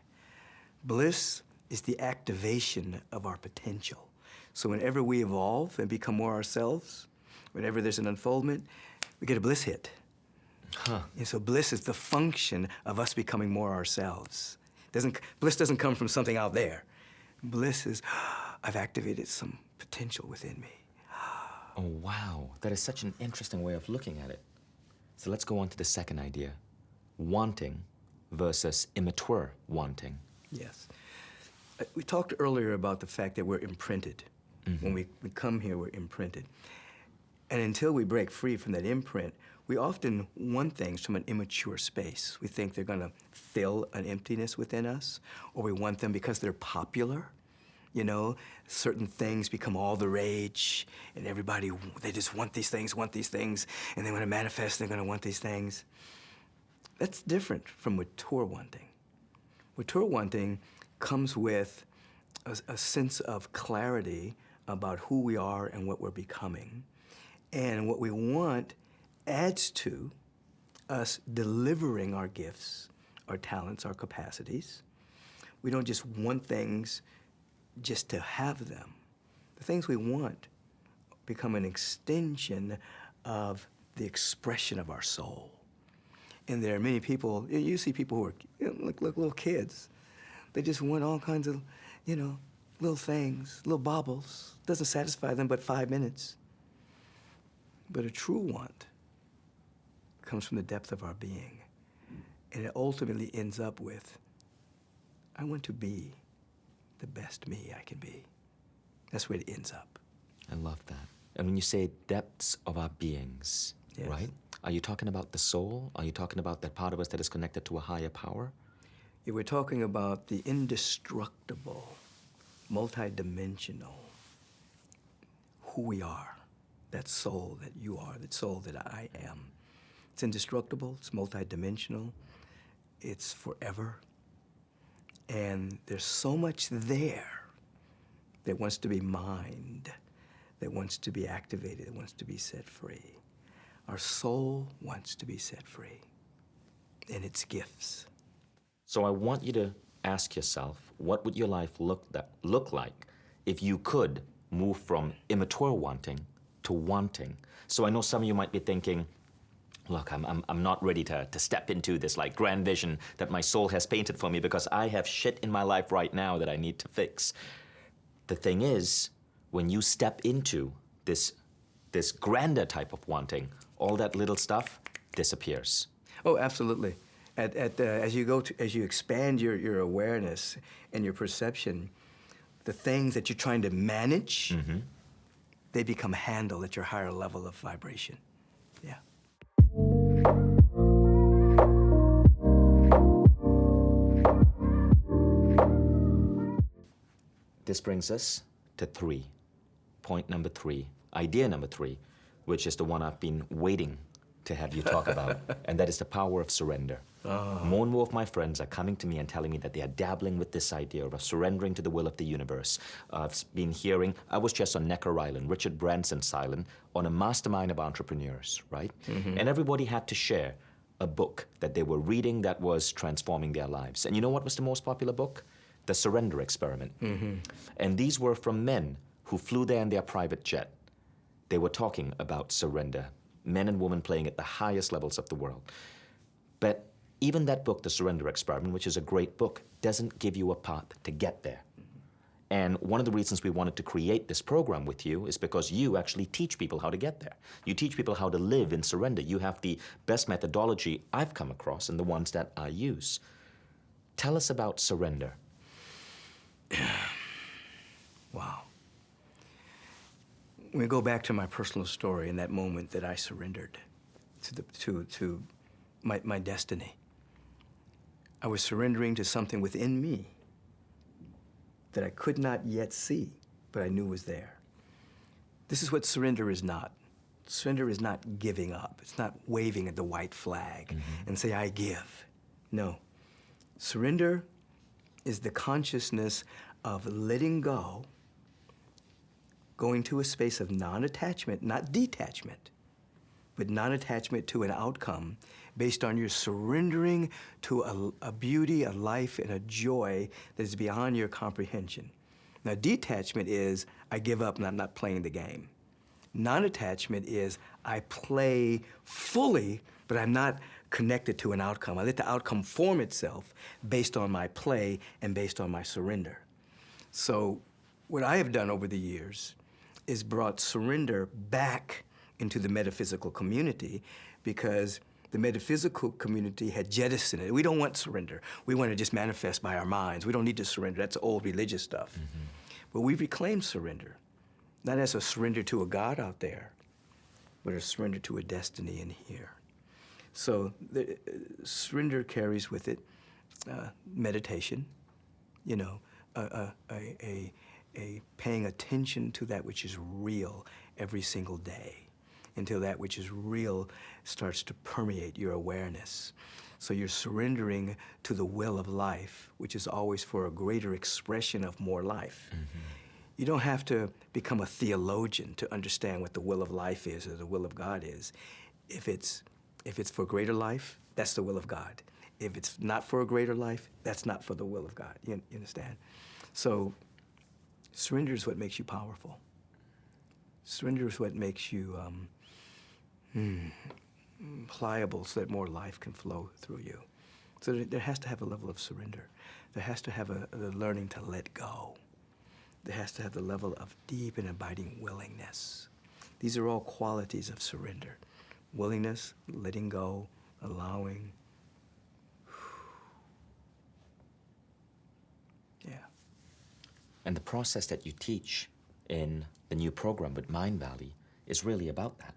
Bliss is the activation of our potential. So whenever we evolve and become more ourselves, whenever there's an unfoldment, we get a bliss hit. And so bliss is the function of us becoming more ourselves. Bliss doesn't come from something out there. Bliss is, I've activated some potential within me. Oh, wow. That is such an interesting way of looking at it. So let's go on to the second idea. Wanting versus immature wanting. Yes. We talked earlier about the fact that we're imprinted. When we come here, we're imprinted. And until we break free from that imprint, we often want things from an immature space. We think they're going to fill an emptiness within us, or we want them because they're popular. You know, certain things become all the rage, and everybody, they just want these things, and they want to manifest, they're going to want these things. That's different from mature wanting. Mature wanting comes with a sense of clarity about who we are and what we're becoming. And what we want adds to us delivering our gifts, our talents, our capacities. We don't just want things just to have them. The things we want become an extension of the expression of our soul. And there are many people, you see people who are like little kids. They just want all kinds of, little things, little baubles. Doesn't satisfy them but 5 minutes. But a true want comes from the depth of our being. And it ultimately ends up with, I want to be the best me I can be. That's where it ends up. I love that. And when you say depths of our beings, Yes. right? Are you talking about the soul? Are you talking about that part of us that is connected to a higher power? Yeah, we're talking about the indestructible, multidimensional, who we are, that soul that you are, that soul that I am. It's indestructible, it's multidimensional, it's forever. And there's so much there that wants to be mined, that wants to be activated, that wants to be set free. Our soul wants to be set free in its gifts. So I want you to ask yourself, what would your life look like if you could move from immature wanting to wanting? So I know some of you might be thinking, look, I'm not ready to step into this like grand vision that my soul has painted for me because I have shit in my life right now that I need to fix. The thing is, when you step into this grander type of wanting, all that little stuff disappears. Oh, absolutely. As you expand your awareness and your perception, the things that you're trying to manage, they become handled at your higher level of vibration. Yeah. This brings us to 3. Point number 3, idea number 3, which is the one I've been waiting to have you talk about, and that is the power of surrender. More and more of my friends are coming to me and telling me that they are dabbling with this idea of surrendering to the will of the universe. I've been hearing, I was just on Necker Island, Richard Branson's island, on a mastermind of entrepreneurs, right? And everybody had to share a book that they were reading that was transforming their lives. And you know what was the most popular book? The Surrender Experiment. And these were from men who flew there in their private jet. They were talking about surrender, men and women playing at the highest levels of the world. But even that book, The Surrender Experiment, which is a great book, doesn't give you a path to get there. And one of the reasons we wanted to create this program with you is because you actually teach people how to get there. You teach people how to live in surrender. You have the best methodology I've come across and the ones that I use. Tell us about surrender. Wow. When we go back to my personal story in that moment that I surrendered to my destiny, I was surrendering to something within me that I could not yet see, but I knew was there. This is what surrender is not. Surrender is not giving up. It's not waving at the white flag and say, I give. No. Surrender is the consciousness of letting go, going to a space of non-attachment, not detachment, but non-attachment to an outcome based on your surrendering to a beauty, a life, and a joy that is beyond your comprehension. Now, detachment is, I give up and I'm not playing the game. Non-attachment is, I play fully, but I'm not connected to an outcome. I let the outcome form itself based on my play and based on my surrender. So what I have done over the years is brought surrender back into the metaphysical community because the metaphysical community had jettisoned it. We don't want surrender. We want to just manifest by our minds. We don't need to surrender. That's old religious stuff. But we reclaim surrender, not as a surrender to a God out there, but a surrender to a destiny in here. So surrender carries with it meditation, you know, a paying attention to that which is real every single day until that which is real starts to permeate your awareness. So you're surrendering to the will of life, which is always for a greater expression of more life. You don't have to become a theologian to understand what the will of life is or the will of God is. If it's for greater life, that's the will of God. If it's not for a greater life, that's not for the will of God. You understand? So surrender is what makes you powerful. Surrender is what makes you pliable so that more life can flow through you. So there has to have a level of surrender. There has to have the learning to let go. There has to have the level of deep and abiding willingness. These are all qualities of surrender. Willingness, letting go, allowing. Yeah. And the process that you teach in the new program with Mindvalley is really about that.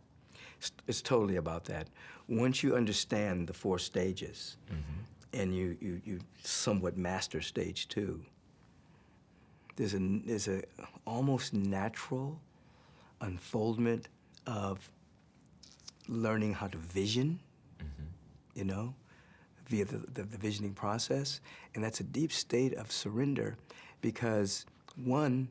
It's totally about that. Once you understand the 4 stages, and you somewhat master stage 2, there's a almost natural unfoldment of learning how to vision, you know, via the visioning process. And that's a deep state of surrender because, one,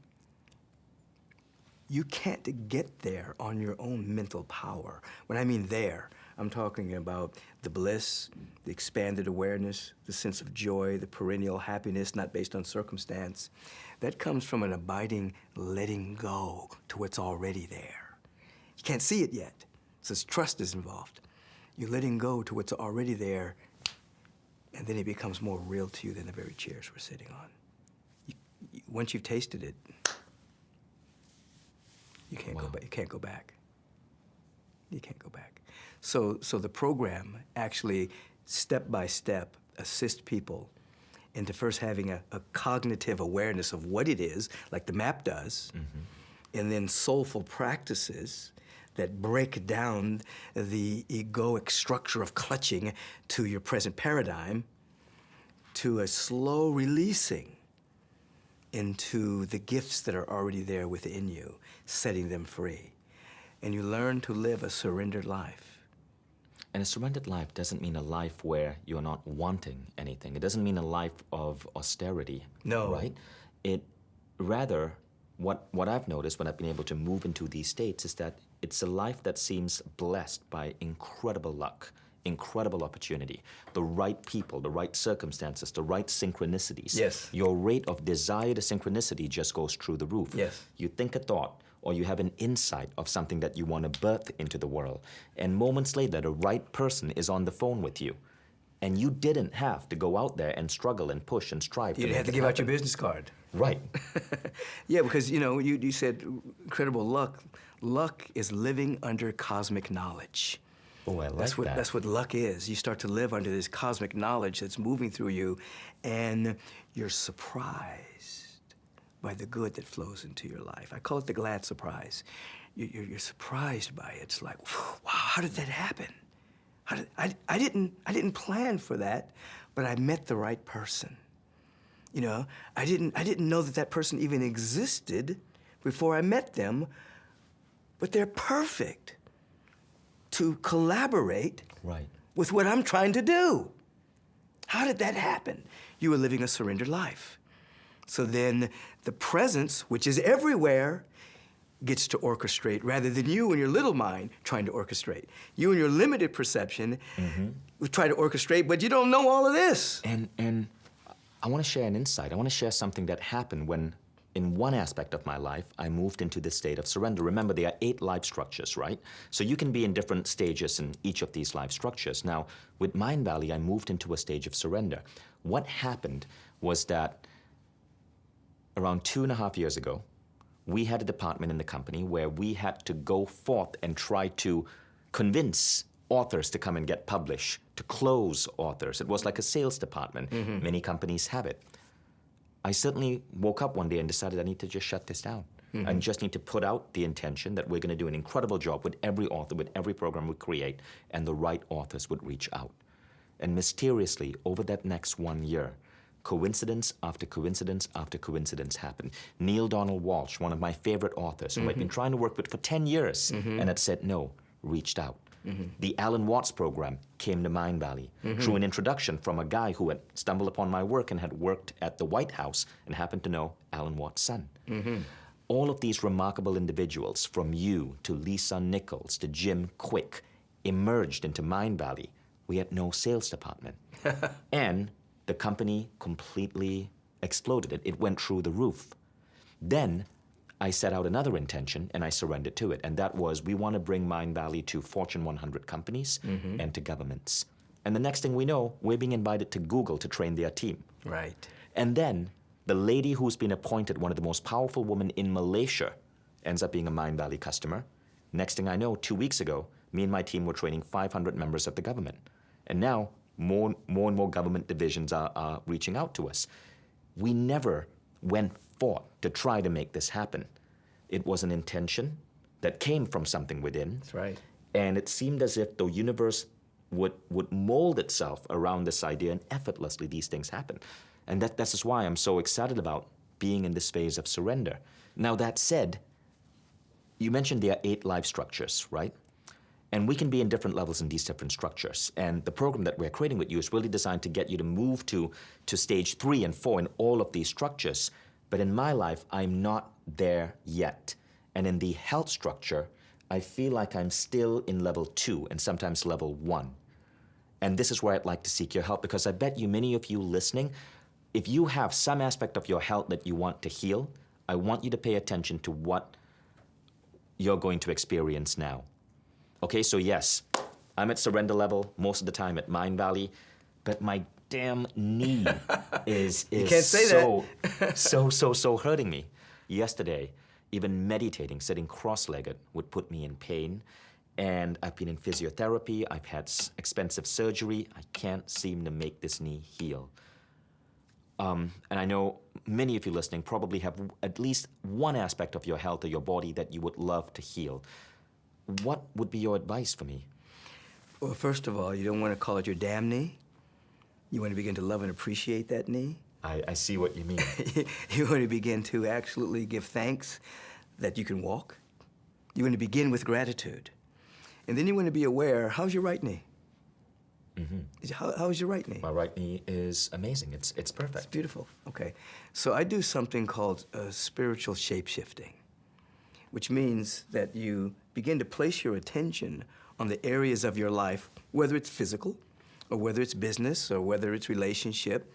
you can't get there on your own mental power. When I mean there, I'm talking about the bliss, the expanded awareness, the sense of joy, the perennial happiness not based on circumstance. That comes from an abiding letting go to what's already there. You can't see it yet, so trust is involved. You're letting go to what's already there, and then it becomes more real to you than the very chairs we're sitting on. Once you've tasted it, can't go back. You can't go back. You can't go back. So the program actually, step by step, assists people into first having a cognitive awareness of what it is, like the map does, and then soulful practices that break down the egoic structure of clutching to your present paradigm, to a slow releasing into the gifts that are already there within you, setting them free. And you learn to live a surrendered life. And a surrendered life doesn't mean a life where you're not wanting anything. It doesn't mean a life of austerity. No. Right? It rather, what I've noticed when I've been able to move into these states is that it's a life that seems blessed by incredible luck, incredible opportunity, the right people, the right circumstances, the right synchronicities. Yes. Your rate of desire to synchronicity just goes through the roof. Yes. You think a thought, or you have an insight of something that you want to birth into the world, and moments later, the right person is on the phone with you, and you didn't have to go out there and struggle and push and strive. You didn't have to give out your business card. Right. Yeah, because you said incredible luck. Luck is living under cosmic knowledge. Oh, I like that. That's what luck is. You start to live under this cosmic knowledge that's moving through you, and you're surprised by the good that flows into your life. I call it the glad surprise. You're surprised by it. It's like, wow, how did that happen? I didn't plan for that, but I met the right person. I didn't know that person even existed before I met them, but they're perfect to collaborate with what I'm trying to do. How did that happen? You were living a surrendered life. So then the presence, which is everywhere, gets to orchestrate rather than you and your little mind trying to orchestrate. You and your limited perception try to orchestrate, but you don't know all of this. And I want to share an insight. I want to share something that happened when, in one aspect of my life, I moved into this state of surrender. Remember, there are 8 life structures, right? So you can be in different stages in each of these life structures. Now, with Mindvalley, I moved into a stage of surrender. What happened was that around 2.5 years ago, we had a department in the company where we had to go forth and try to convince authors to come and get published, to close authors. It was like a sales department. Many companies have it. I certainly woke up one day and decided I need to just shut this down. I just need to put out the intention that we're going to do an incredible job with every author, with every program we create, and the right authors would reach out. And mysteriously, over that next 1 year, coincidence after coincidence after coincidence happened. Neil Donald Walsh, one of my favorite authors, who I'd been trying to work with for 10 years and had said no, reached out. The Alan Watts program came to Mindvalley through an introduction from a guy who had stumbled upon my work and had worked at the White House and happened to know Alan Watts' son. All of these remarkable individuals, from you to Lisa Nichols to Jim Quick, emerged into Mindvalley. We had no sales department. And the company completely exploded. It went through the roof. Then I set out another intention and I surrendered to it. And that was, we want to bring Mindvalley to Fortune 100 companies and to governments. And the next thing we know, we're being invited to Google to train their team. Right. And then the lady who's been appointed one of the most powerful women in Malaysia ends up being a Mindvalley customer. Next thing I know, 2 weeks ago, me and my team were training 500 members of the government. And now more and more government divisions are reaching out to us. We never went forth to try to make this happen. It was an intention that came from something within. That's right. And it seemed as if the universe would mold itself around this idea, and effortlessly these things happen. And that's just why I'm so excited about being in this phase of surrender. Now, that said, you mentioned there are 8 life structures, right? And we can be in different levels in these different structures. And the program that we're creating with you is really designed to get you to move to stage 3 and 4 in all of these structures. But in my life, I'm not there yet. And in the health structure, I feel like I'm still in level 2 and sometimes level 1. And this is where I'd like to seek your help, because I bet you many of you listening, if you have some aspect of your health that you want to heal, I want you to pay attention to what you're going to experience now. Okay, so yes, I'm at surrender level most of the time at Mindvalley, but my damn knee is you can't say so hurting me. Yesterday, Even meditating, sitting cross-legged, would put me in pain. And I've been in physiotherapy, I've had expensive surgery. I can't seem to make this knee heal. And I know many of you listening probably have at least one aspect of your health or your body that you would love to heal. What would be your advice for me? Well, first of all, you don't want to call it your damn knee. You want to begin to love and appreciate that knee. I see what you mean. You want to begin to absolutely give thanks that you can walk. You want to begin with gratitude. And then you want to be aware, how's your right knee? How's your right knee? My right knee is amazing. It's perfect. It's beautiful. Okay. So I do something called spiritual shape-shifting, which means that you begin to place your attention on the areas of your life, whether it's physical, or whether it's business, or whether it's relationship,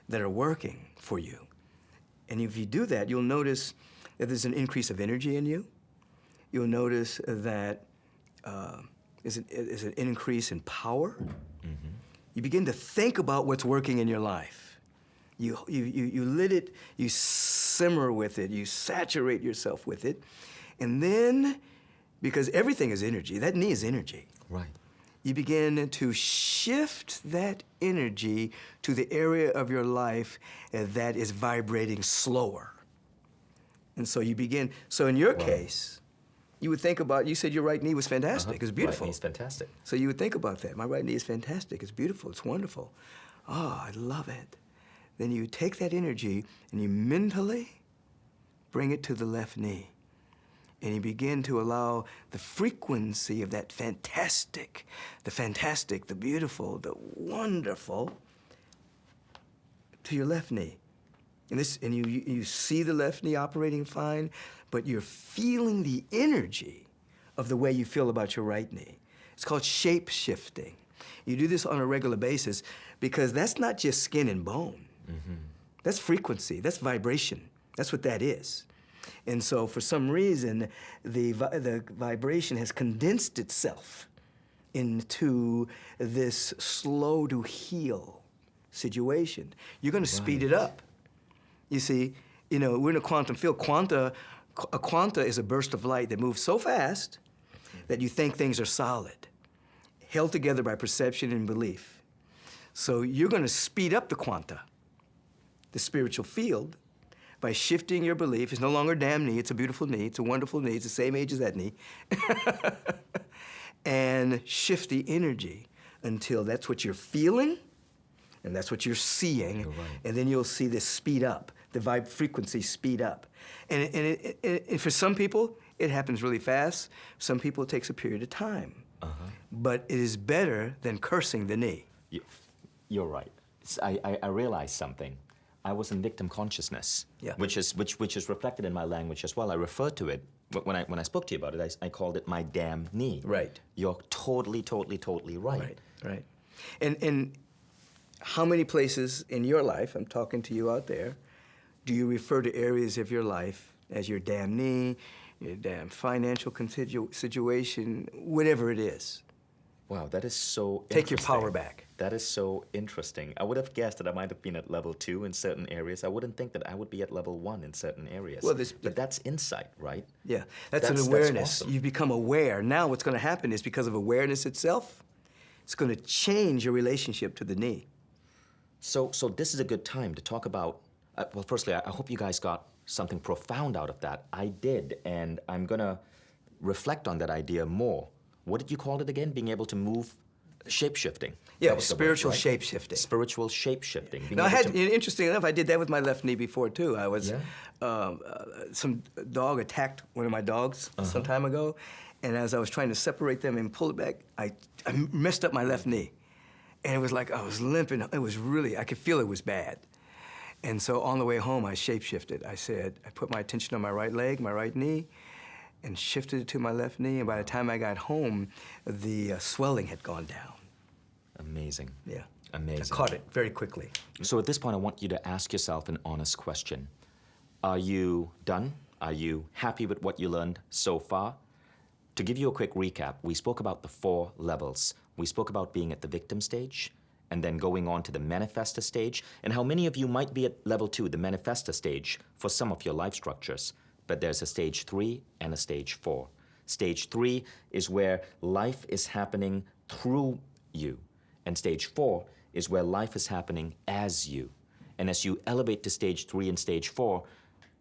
that are working for you. And if you do that, you'll notice that there's an increase of energy in you. You'll notice that there's an increase in power. You begin to think about what's working in your life. You lit it, you simmer with it, you saturate yourself with it. And then, because everything is energy, that knee is energy. Right. You begin to shift that energy to the area of your life that is vibrating slower. And so you begin, so in your case, you would think about, you said your right knee was fantastic, it's beautiful. Right knee's fantastic. So you would think about that. My right knee is fantastic, it's beautiful, it's wonderful. Oh, I love it. Then you take that energy and you mentally bring it to the left knee. And you begin to allow the frequency of that fantastic, the beautiful, the wonderful to your left knee. And you see the left knee operating fine, but you're feeling the energy of the way you feel about your right knee. It's called shape-shifting. You do this on a regular basis because that's not just skin and bone. That's frequency, that's vibration. That's what that is. And so for some reason, the vibration has condensed itself into this slow to heal situation. You're going to speed it up. You see, we're in a quantum field. A quanta is a burst of light that moves so fast that you think things are solid, held together by perception and belief. So you're going to speed up the quanta, the spiritual field, by shifting your belief. It's no longer a damn knee, it's a beautiful knee, it's a wonderful knee, it's the same age as that knee. And shift the energy until that's what you're feeling and that's what you're seeing. You're right. And then you'll see this speed up, the vibe frequency speed up. And for some people, it happens really fast. Some people, it takes a period of time. But it is better than cursing the knee. You're right. I realized something. I was in victim consciousness, which is reflected in my language as well. I referred to it when I spoke to you about it. I called it my damn knee. Right. You're totally right. Right. And how many places in your life, I'm talking to you out there, do you refer to areas of your life as your damn knee, your damn financial situation, whatever it is? Wow, that is so Take your interesting. power back. That is so interesting. I would have guessed that I might have been at level 2 in certain areas. I wouldn't think that I would be at level 1 in certain areas. Well, but that's insight, right? Yeah, that's an awareness. Awesome. You've become aware. Now what's going to happen is because of awareness itself, it's going to change your relationship to the knee. So this is a good time to talk about, well, firstly, I hope you guys got something profound out of that. I did, and I'm going to reflect on that idea more. What did you call it again? Being able to move, shape-shifting. Yeah, spiritual shape-shifting. Spiritual shape-shifting. Now, interesting enough, I did that with my left knee before, too. I was, some dog attacked one of my dogs some time ago, and as I was trying to separate them and pull it back, I messed up my left knee. And it was like I was limping. It was really, I could feel it was bad. And so on the way home, I shape-shifted. I put my attention on my right leg, my right knee, and shifted it to my left knee, and by the time I got home, the swelling had gone down. Amazing. Yeah. Amazing. I caught it very quickly. So at this point, I want you to ask yourself an honest question. Are you done? Are you happy with what you learned so far? To give you a quick recap, we spoke about the 4 levels. We spoke about being at the victim stage, and then going on to the manifestor stage, and how many of you might be at level 2, the manifestor stage, for some of your life structures. but there's a stage 3 and a stage 4. Stage 3 is where life is happening through you, and stage 4 is where life is happening as you. And as you elevate to stage 3 and stage 4,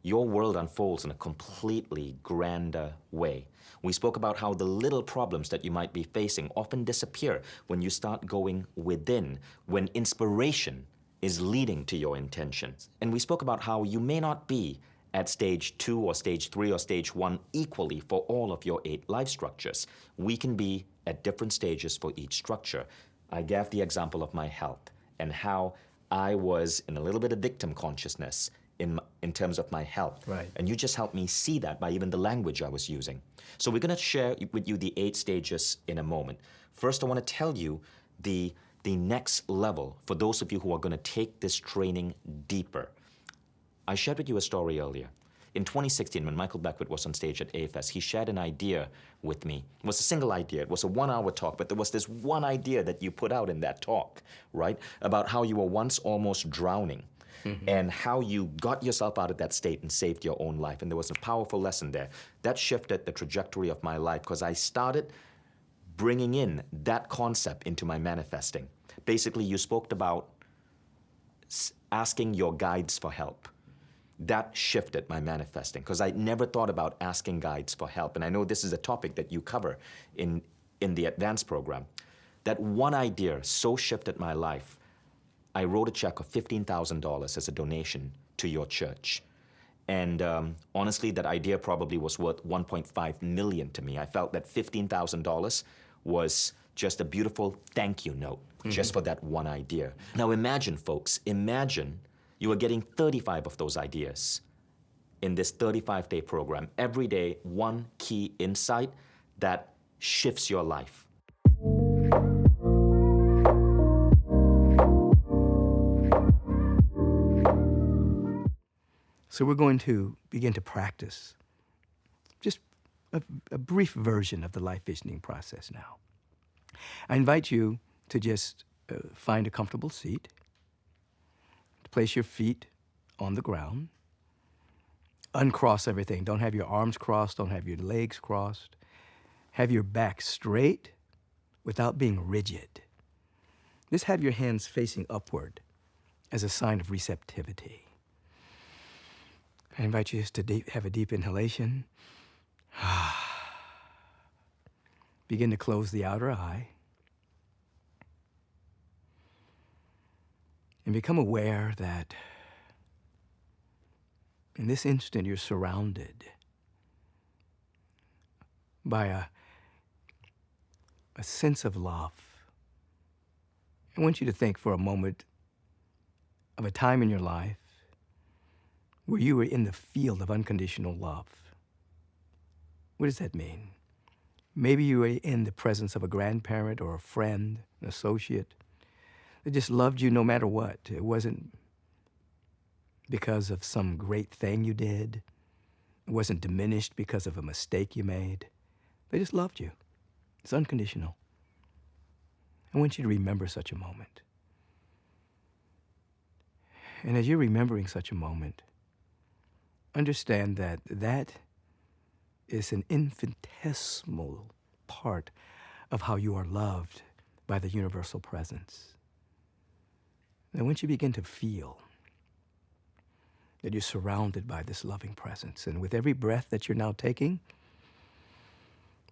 your world unfolds in a completely grander way. We spoke about how the little problems that you might be facing often disappear when you start going within, when inspiration is leading to your intentions. And we spoke about how you may not be at stage 2 or stage 3 or stage 1 equally for all of your 8 life structures. We can be at different stages for each structure. I gave the example of my health and how I was in a little bit of victim consciousness in terms of my health. Right. And you just helped me see that by even the language I was using. So we're going to share with you the 8 stages in a moment. First, I want to tell you the next level for those of you who are going to take this training deeper. I shared with you a story earlier. In 2016, when Michael Beckwith was on stage at AFES, he shared an idea with me. It was a single idea. It was a 1-hour talk, but there was this one idea that you put out in that talk, right? About how you were once almost drowning. And how you got yourself out of that state and saved your own life. And there was a powerful lesson there. That shifted the trajectory of my life because I started bringing in that concept into my manifesting. Basically, you spoke about asking your guides for help. That shifted my manifesting because I never thought about asking guides for help. And I know this is a topic that you cover in the advanced program. That one idea so shifted my life. I wrote a check of $15,000 as a donation to your church. And honestly, that idea probably was worth $1.5 million to me. I felt that $15,000 was just a beautiful thank you note just for that one idea. Now imagine, folks, imagine you are getting 35 of those ideas in this 35-day program. Every day, one key insight that shifts your life. So we're going to begin to practice just a brief version of the life visioning process now. I invite you to just find a comfortable seat, to place your feet on the ground, uncross everything. Don't have your arms crossed, don't have your legs crossed. Have your back straight without being rigid. Just have your hands facing upward as a sign of receptivity. I invite you just to have a deep inhalation. Begin to close the outer eye. And become aware that in this instant you're surrounded by a sense of love. I want you to think for a moment of a time in your life where you were in the field of unconditional love. What does that mean? Maybe you were in the presence of a grandparent or a friend, an associate, that just loved you no matter what. It wasn't because of some great thing you did. It wasn't diminished because of a mistake you made. They just loved you. It's unconditional. I want you to remember such a moment. And as you're remembering such a moment, understand that that is an infinitesimal part of how you are loved by the universal presence. And once you begin to feel that you're surrounded by this loving presence, and with every breath that you're now taking,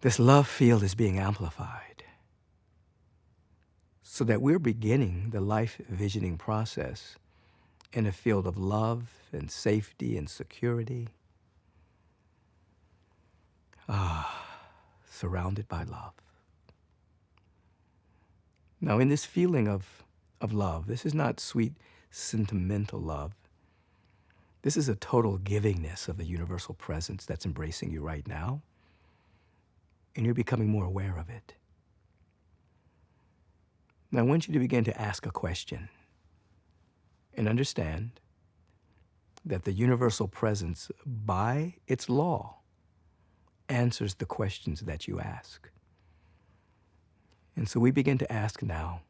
this love field is being amplified so that we're beginning the life visioning process in a field of love and safety and security. Surrounded by love. Now, in this feeling of love, this is not sweet, sentimental love. This is a total givingness of the universal presence that's embracing you right now, and you're becoming more aware of it. Now, I want you to begin to ask a question and understand that the universal presence, by its law, answers the questions that you ask. And so we begin to ask now.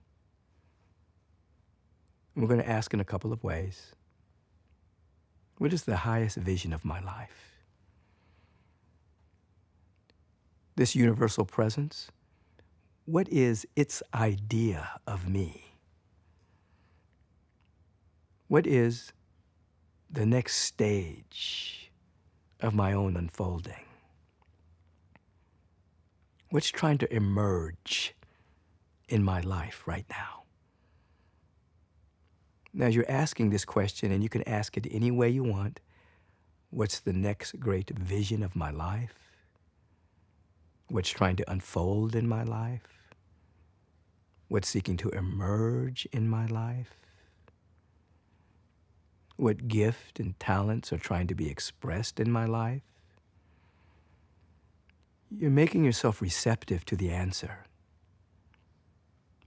We're going to ask in a couple of ways. What is the highest vision of my life? this universal presence, what is its idea of me? What is the next stage of my own unfolding? What's trying to emerge in my life right now? Now, you're asking this question, and you can ask it any way you want. What's the next great vision of my life? What's trying to unfold in my life? What's seeking to emerge in my life? What gift and talents are trying to be expressed in my life? You're making yourself receptive to the answer.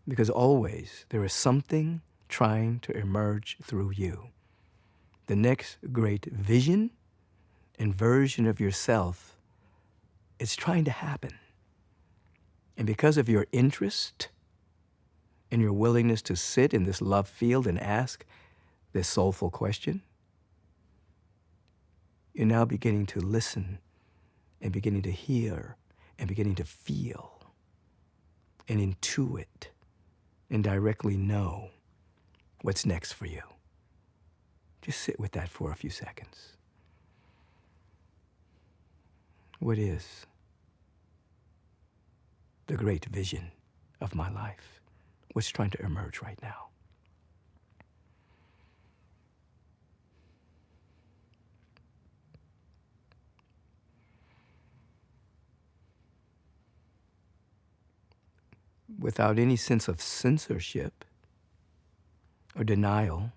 Because always there is something trying to emerge through you. The next great vision and version of yourself is trying to happen. And because of your interest and your willingness to sit in this love field and ask this soulful question, you're now beginning to listen and beginning to hear and beginning to feel and intuit and directly know what's next for you. Just sit with that for a few seconds. What is the great vision of my life? What's trying to emerge right now? Without any sense of censorship or denial,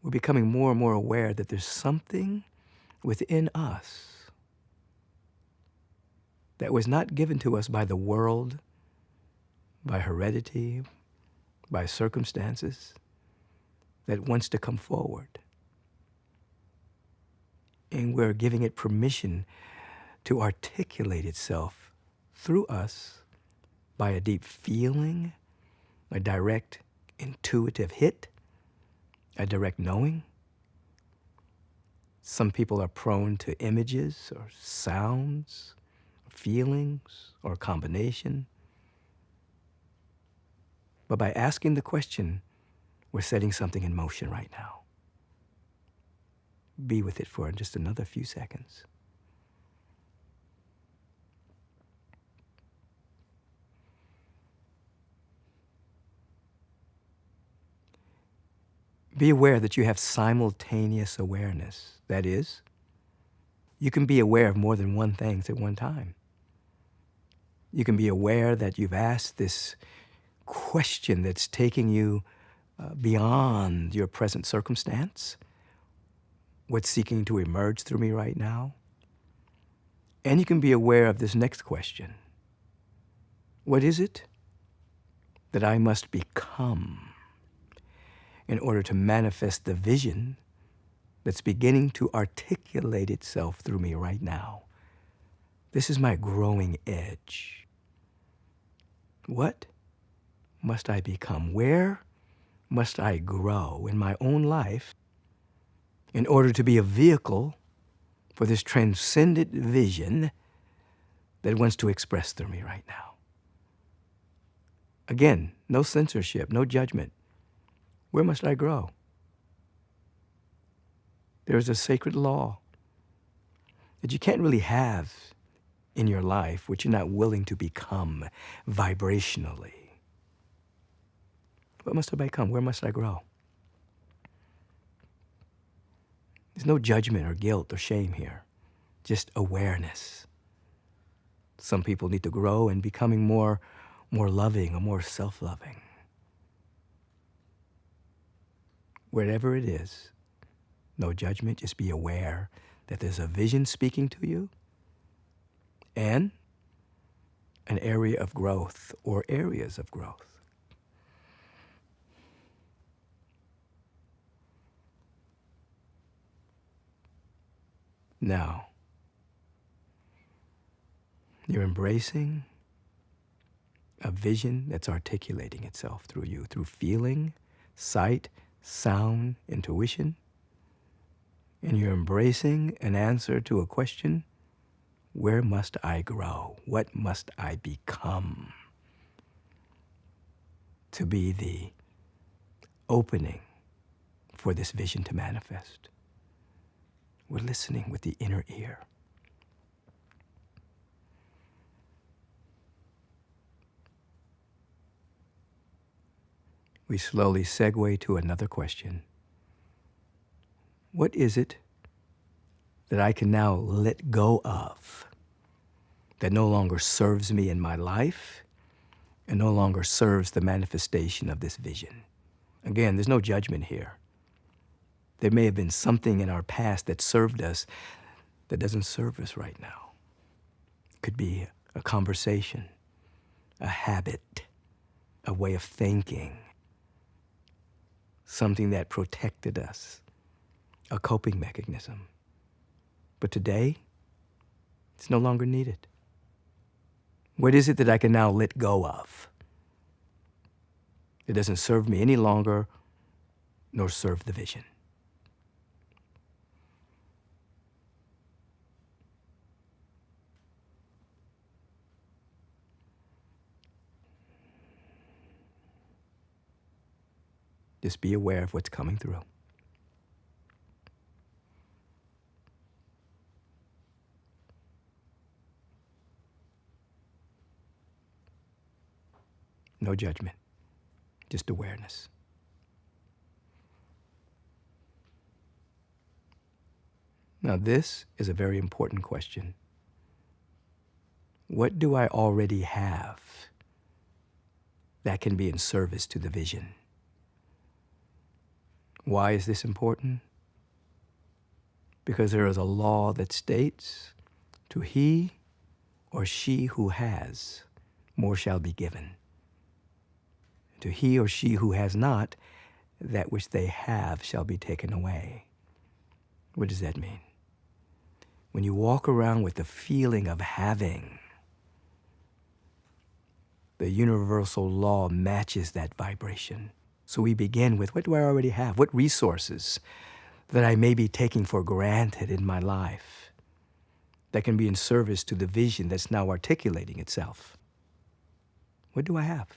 we're becoming more and more aware that there's something within us that was not given to us by the world, by heredity, by circumstances, that wants to come forward. And we're giving it permission to articulate itself through us by a deep feeling, a direct intuitive hit, a direct knowing. Some people are prone to images or sounds, feelings, or a combination. But by asking the question, we're setting something in motion right now. Be with it for just another few seconds. Be aware that you have simultaneous awareness. That is, you can be aware of more than one thing at one time. You can be aware that you've asked this question that's taking you beyond your present circumstance. What's seeking to emerge through me right now? And you can be aware of this next question. What is it that I must become in order to manifest the vision that's beginning to articulate itself through me right now? This is my growing edge. What must I become? Where must I grow in my own life in order to be a vehicle for this transcendent vision that wants to express through me right now? Again, no censorship, no judgment. Where must I grow? There's a sacred law that you can't really have in your life which you're not willing to become vibrationally. What must I become? Where must I grow? There's no judgment or guilt or shame here, just awareness. Some people need to grow in becoming more loving or more self-loving. Wherever it is, no judgment, just be aware that there's a vision speaking to you and an area of growth or areas of growth. Now, you're embracing a vision that's articulating itself through you, through feeling, sight, sound, intuition, and you're embracing an answer to a question. Where must I grow? What must I become to be the opening for this vision to manifest? We're listening with the inner ear. We slowly segue to another question. What is it that I can now let go of that no longer serves me in my life and no longer serves the manifestation of this vision? Again, there's no judgment here. There may have been something in our past that served us that doesn't serve us right now. It could be a conversation, a habit, a way of thinking, something that protected us, a coping mechanism. But today, it's no longer needed. What is it that I can now let go of? It doesn't serve me any longer, nor serve the vision. Just be aware of what's coming through. No judgment, just awareness. Now, this is a very important question. What do I already have that can be in service to the vision? Why is this important? Because there is a law that states, to he or she who has, more shall be given. To he or she who has not, that which they have shall be taken away. What does that mean? When you walk around with the feeling of having, the universal law matches that vibration. So we begin with, what do I already have? What resources that I may be taking for granted in my life that can be in service to the vision that's now articulating itself? What do I have?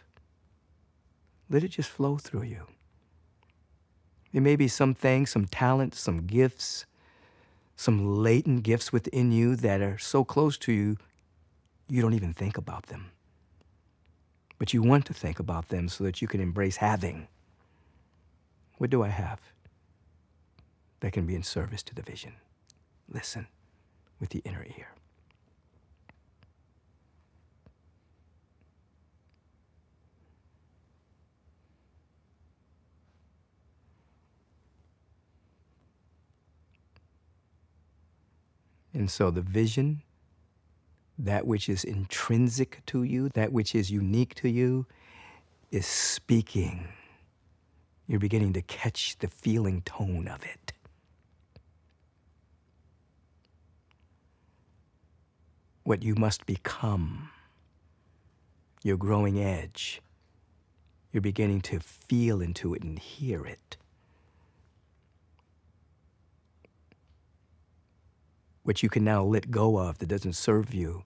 Let it just flow through you. There may be some things, some talents, some gifts, some latent gifts within you that are so close to you, you don't even think about them. But you want to think about them so that you can embrace having. What do I have that can be in service to the vision? Listen with the inner ear. And so the vision, that which is intrinsic to you, that which is unique to you, is speaking. You're beginning to catch the feeling tone of it. What you must become, your growing edge, you're beginning to feel into it and hear it. What you can now let go of that doesn't serve you,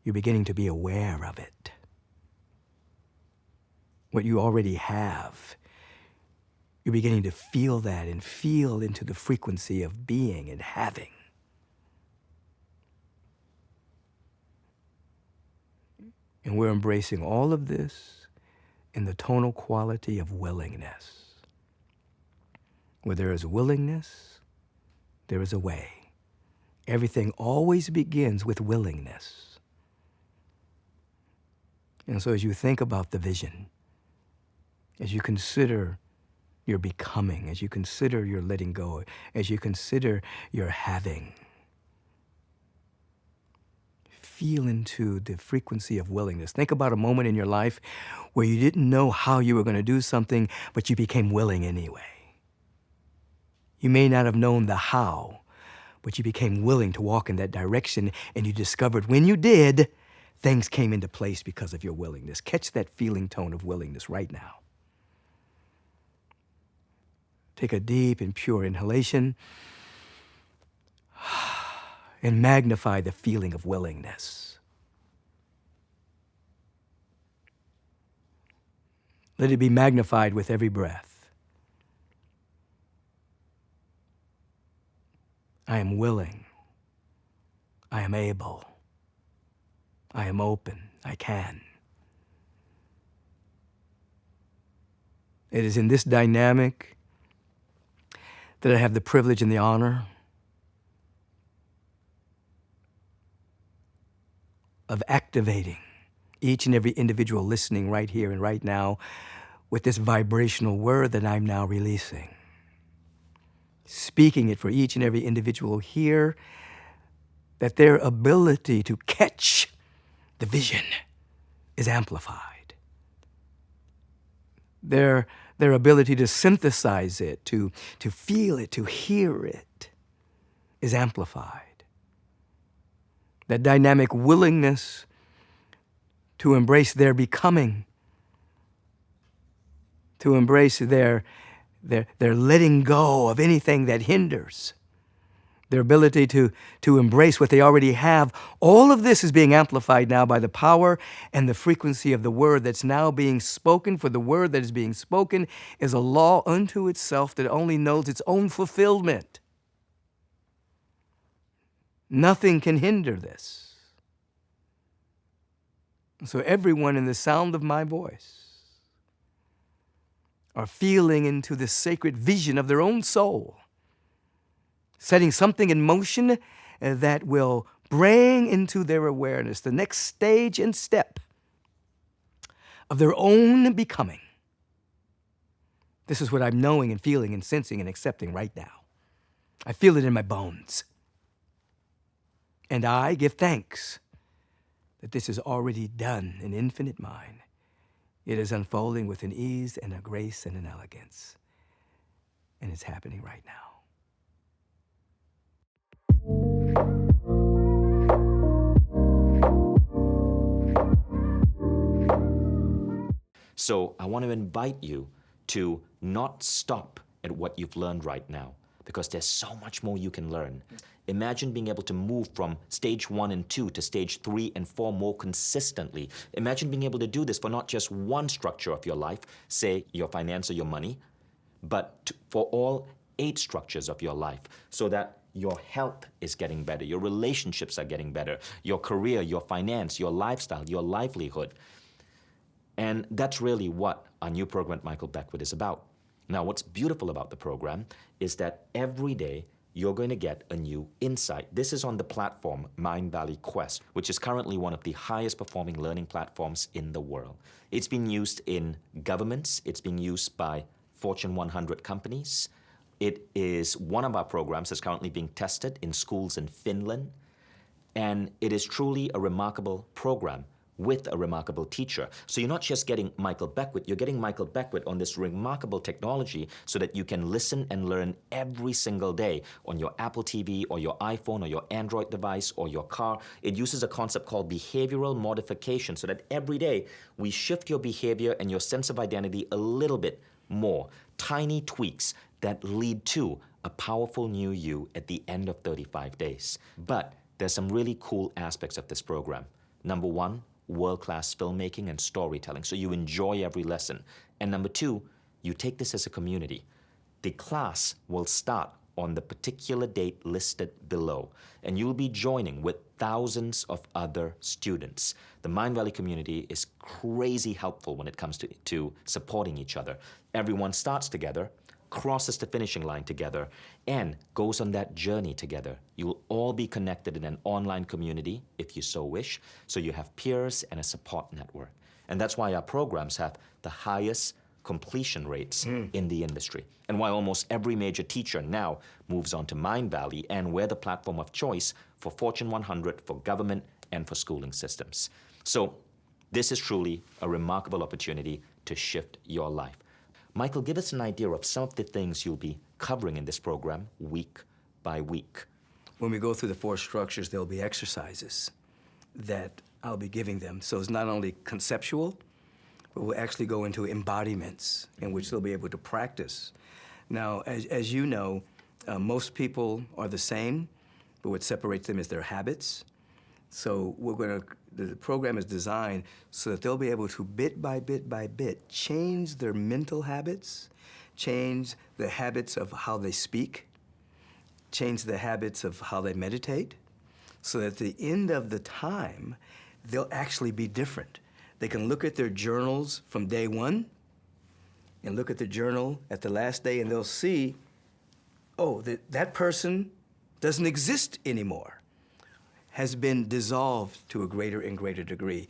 you're beginning to be aware of it. What you already have, you're beginning to feel that and feel into the frequency of being and having. And we're embracing all of this in the tonal quality of willingness. Where there is willingness, there is a way. Everything always begins with willingness. And so as you think about the vision, as you consider your becoming, as you consider your letting go, as you consider your having, feel into the frequency of willingness. Think about a moment in your life where you didn't know how you were going to do something, but you became willing anyway. You may not have known the how, but you became willing to walk in that direction, and you discovered when you did, things came into place because of your willingness. Catch that feeling tone of willingness right now. Take a deep and pure inhalation. and magnify the feeling of willingness. Let it be magnified with every breath. I am willing. I am able. I am open. I can. It is in this dynamic that I have the privilege and the honor of activating each and every individual listening right here and right now with this vibrational word that I'm now releasing. Speaking it for each and every individual here, that their ability to catch the vision is amplified. Their ability to synthesize it, to feel it, to hear it is amplified. That dynamic willingness to embrace their becoming, to embrace their letting go of anything that hinders, their ability to embrace what they already have. All of this is being amplified now by the power and the frequency of the word that's now being spoken, for the word that is being spoken is a law unto itself that only knows its own fulfillment. Nothing can hinder this. So everyone in the sound of my voice are feeling into the sacred vision of their own soul, setting something in motion that will bring into their awareness the next stage and step of their own becoming. This is what I'm knowing and feeling and sensing and accepting right now. I feel it in my bones. And I give thanks that this is already done in infinite mind. It is unfolding with an ease and a grace and an elegance. And it's happening right now. So I want to invite you to not stop at what you've learned right now, because there's so much more you can learn. Imagine being able to move from stage 1 and 2 to stage 3 and 4 more consistently. Imagine being able to do this for not just one structure of your life, say your finance or your money, but for all 8 structures of your life, so that your health is getting better, your relationships are getting better, your career, your finance, your lifestyle, your livelihood. And that's really what our new program at Michael Beckwith is about. Now, what's beautiful about the program is that every day you're going to get a new insight. This is on the platform Mindvalley Quest, which is currently one of the highest performing learning platforms in the world. It's been used in governments. It's been used by Fortune 100 companies. It is one of our programs that's currently being tested in schools in Finland. And it is truly a remarkable program with a remarkable teacher. So you're not just getting Michael Beckwith, you're getting Michael Beckwith on this remarkable technology so that you can listen and learn every single day on your Apple TV or your iPhone or your Android device or your car. It uses a concept called behavioral modification so that every day we shift your behavior and your sense of identity a little bit more. Tiny tweaks that lead to a powerful new you at the end of 35 days. But there's some really cool aspects of this program. Number 1, world-class filmmaking and storytelling, so you enjoy every lesson. And number 2, you take this as a community. The class will start on the particular date listed below, and you'll be joining with thousands of other students. The Mindvalley community is crazy helpful when it comes to supporting each other. Everyone starts together, crosses the finishing line together, and goes on that journey together. You will all be connected in an online community, if you so wish, so you have peers and a support network. And that's why our programs have the highest completion rates in the industry, and why almost every major teacher now moves on to Mindvalley, and we're the platform of choice for Fortune 100, for government, and for schooling systems. So this is truly a remarkable opportunity to shift your life. Michael, give us an idea of some of the things you'll be covering in this program week by week. When we go through the 4 structures, there'll be exercises that I'll be giving them. So it's not only conceptual, but we'll actually go into embodiments in which they'll be able to practice. Now, as you know, most people are the same, but what separates them is their habits. So the program is designed so that they'll be able to bit by bit change their mental habits, change the habits of how they speak, change the habits of how they meditate, so that at the end of the time, they'll actually be different. They can look at their journals from day one and look at the journal at the last day, and they'll see, oh, that person doesn't exist anymore, has been dissolved to a greater and greater degree.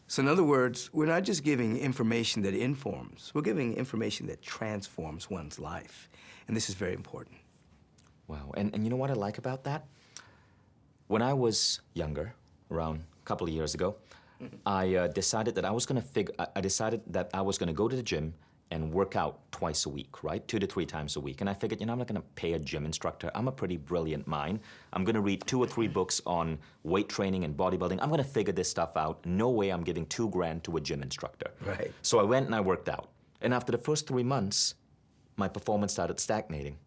So in other words, we're not just giving information that informs, we're giving information that transforms one's life. And this is very important. Wow, and you know what I like about that? When I was younger, around a couple of years ago, I decided that I was going to go to the gym and work out twice a week, right? 2 to 3 times a week. And I figured, I'm not going to pay a gym instructor. I'm a pretty brilliant mind. I'm going to read 2 or 3 books on weight training and bodybuilding. I'm going to figure this stuff out. No way I'm giving $2,000 to a gym instructor. Right. So I went and I worked out. And after the first 3 months, my performance started stagnating.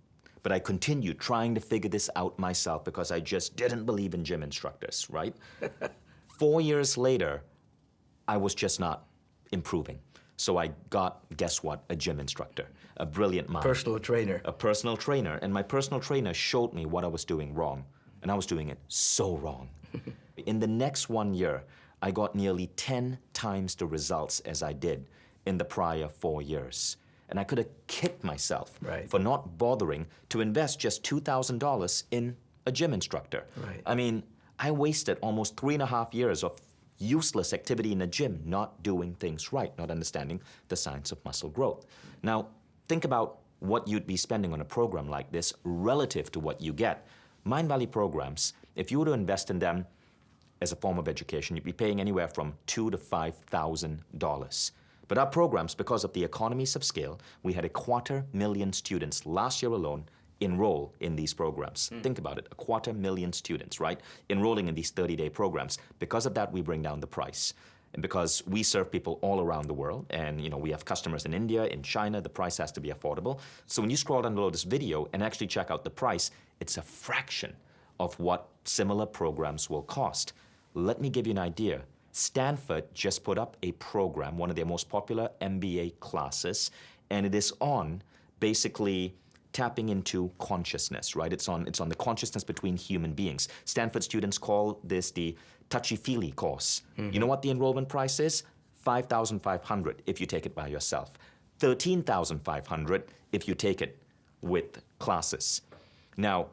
But I continued trying to figure this out myself because I just didn't believe in gym instructors, right? 4 years later, I was just not improving. So I got, guess what, a gym instructor, a brilliant mind. Personal trainer. A personal trainer. And my personal trainer showed me what I was doing wrong. And I was doing it so wrong. In the next 1 year, I got nearly 10 times the results as I did in the prior 4 years. And I could have kicked myself for not bothering to invest just $2,000 in a gym instructor. Right. I mean, I wasted almost 3.5 years of useless activity in a gym, not doing things right, not understanding the science of muscle growth. Now, think about what you'd be spending on a program like this relative to what you get. Mindvalley programs, if you were to invest in them as a form of education, you'd be paying anywhere from $2,000 to $5,000. But our programs, because of the economies of scale, we had 250,000 students last year alone enroll in these programs. Think about it, 250,000 students, right? Enrolling in these 30-day programs. Because of that, we bring down the price. And because we serve people all around the world, and we have customers in India, in China, the price has to be affordable. So when you scroll down below this video and actually check out the price, it's a fraction of what similar programs will cost. Let me give you an idea. Stanford just put up a program, one of their most popular MBA classes, and it is on basically tapping into consciousness, right? It's on the consciousness between human beings. Stanford students call this the touchy-feely course. You know what the enrollment price is? $5,500 if you take it by yourself. $13,500 if you take it with classes. Now,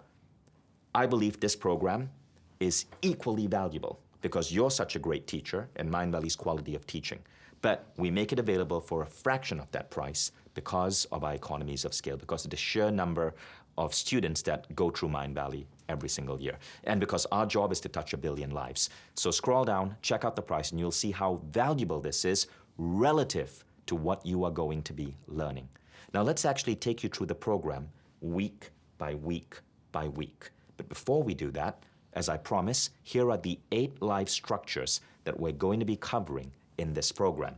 I believe this program is equally valuable because you're such a great teacher and Mindvalley's quality of teaching. But we make it available for a fraction of that price because of our economies of scale, because of the sheer number of students that go through Mindvalley every single year, and because our job is to touch 1 billion lives. So scroll down, check out the price, and you'll see how valuable this is relative to what you are going to be learning. Now let's actually take you through the program week by week by week. But before we do that, as I promise, here are the 8 life structures that we're going to be covering in this program.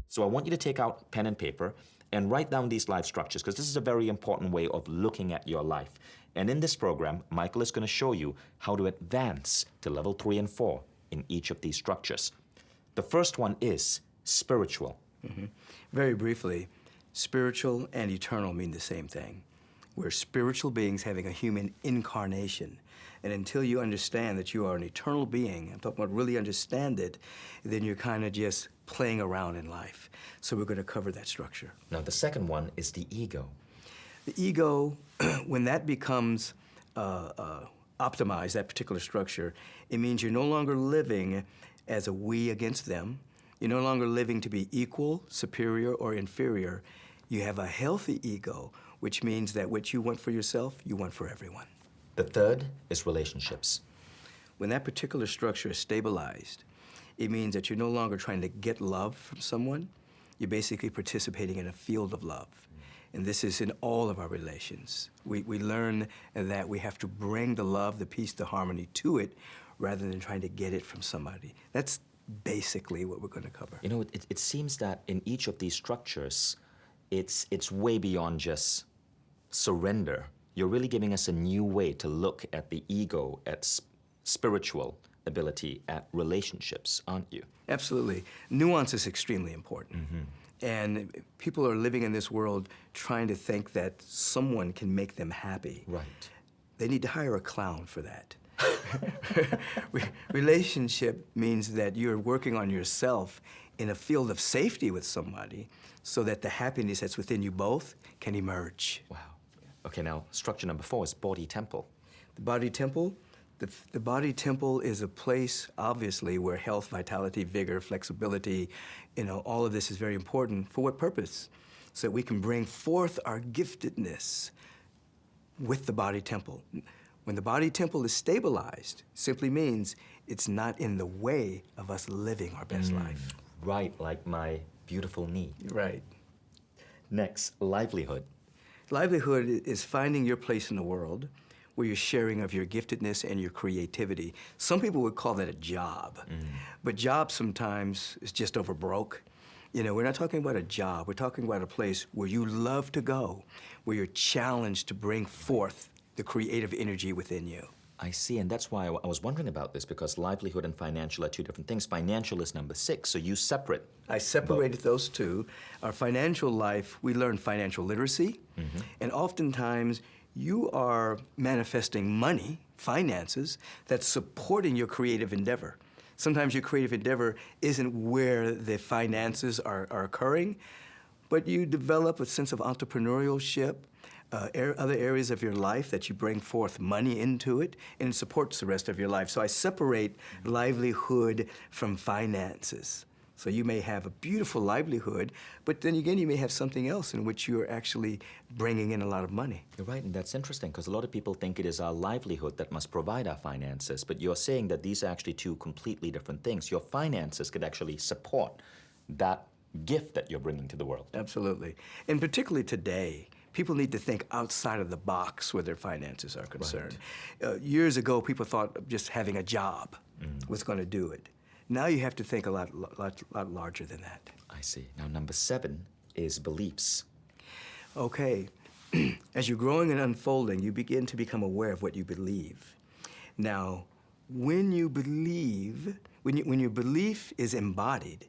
So I want you to take out pen and paper and write down these life structures, because this is a very important way of looking at your life. And in this program, Michael is going to show you how to advance to level 3 and 4 in each of these structures. The first one is spiritual. Very briefly, spiritual and eternal mean the same thing. We're spiritual beings having a human incarnation. And until you understand that you are an eternal being, I'm talking about really understand it, then you're kind of just playing around in life. So we're going to cover that structure. Now, the second one is the ego. The ego, when that becomes optimized, that particular structure, it means you're no longer living as a we against them. You're no longer living to be equal, superior, or inferior. You have a healthy ego, which means that what you want for yourself, you want for everyone. The third is relationships. When that particular structure is stabilized, it means that you're no longer trying to get love from someone. You're basically participating in a field of love. And this is in all of our relations. We learn that we have to bring the love, the peace, the harmony to it, rather than trying to get it from somebody. That's basically what we're going to cover. You know, it seems that in each of these structures, it's way beyond just surrender. You're really giving us a new way to look at the ego, at spiritual ability, at relationships, aren't you? Absolutely. Nuance is extremely important. And people are living in this world trying to think that someone can make them happy. Right. They need to hire a clown for that. Relationship means that you're working on yourself in a field of safety with somebody so that the happiness that's within you both can emerge. Wow. Okay, now structure number 4 is body temple. The body temple, the body temple is a place, obviously, where health, vitality, vigor, flexibility, all of this is very important. For what purpose? So that we can bring forth our giftedness with the body temple. When the body temple is stabilized, simply means it's not in the way of us living our best life. Right, like my beautiful knee. Right. Next, livelihood. Livelihood is finding your place in the world where you're sharing of your giftedness and your creativity. Some people would call that a job, but job sometimes is just over broke. We're not talking about a job. We're talking about a place where you love to go, where you're challenged to bring forth the creative energy within you. I see, and that's why I was wondering about this, because livelihood and financial are two different things. Financial is number 6, so you separate. I separated those two. Our financial life, we learn financial literacy, and oftentimes you are manifesting money, finances, that's supporting your creative endeavor. Sometimes your creative endeavor isn't where the finances are occurring, but you develop a sense of entrepreneurship, other areas of your life that you bring forth money into it, and it supports the rest of your life. So I separate livelihood from finances. So you may have a beautiful livelihood, but then again, you may have something else in which you're actually bringing in a lot of money. You're right, and that's interesting, because a lot of people think it is our livelihood that must provide our finances, but you're saying that these are actually two completely different things. Your finances could actually support that gift that you're bringing to the world. Absolutely. And particularly today, people need to think outside of the box where their finances are concerned. Years ago, people thought just having a job was going to do it. Now you have to think a lot larger than that. I see. Now, number 7 is beliefs. Okay. As you're growing and unfolding, you begin to become aware of what you believe. Now, when you believe, when your belief is embodied,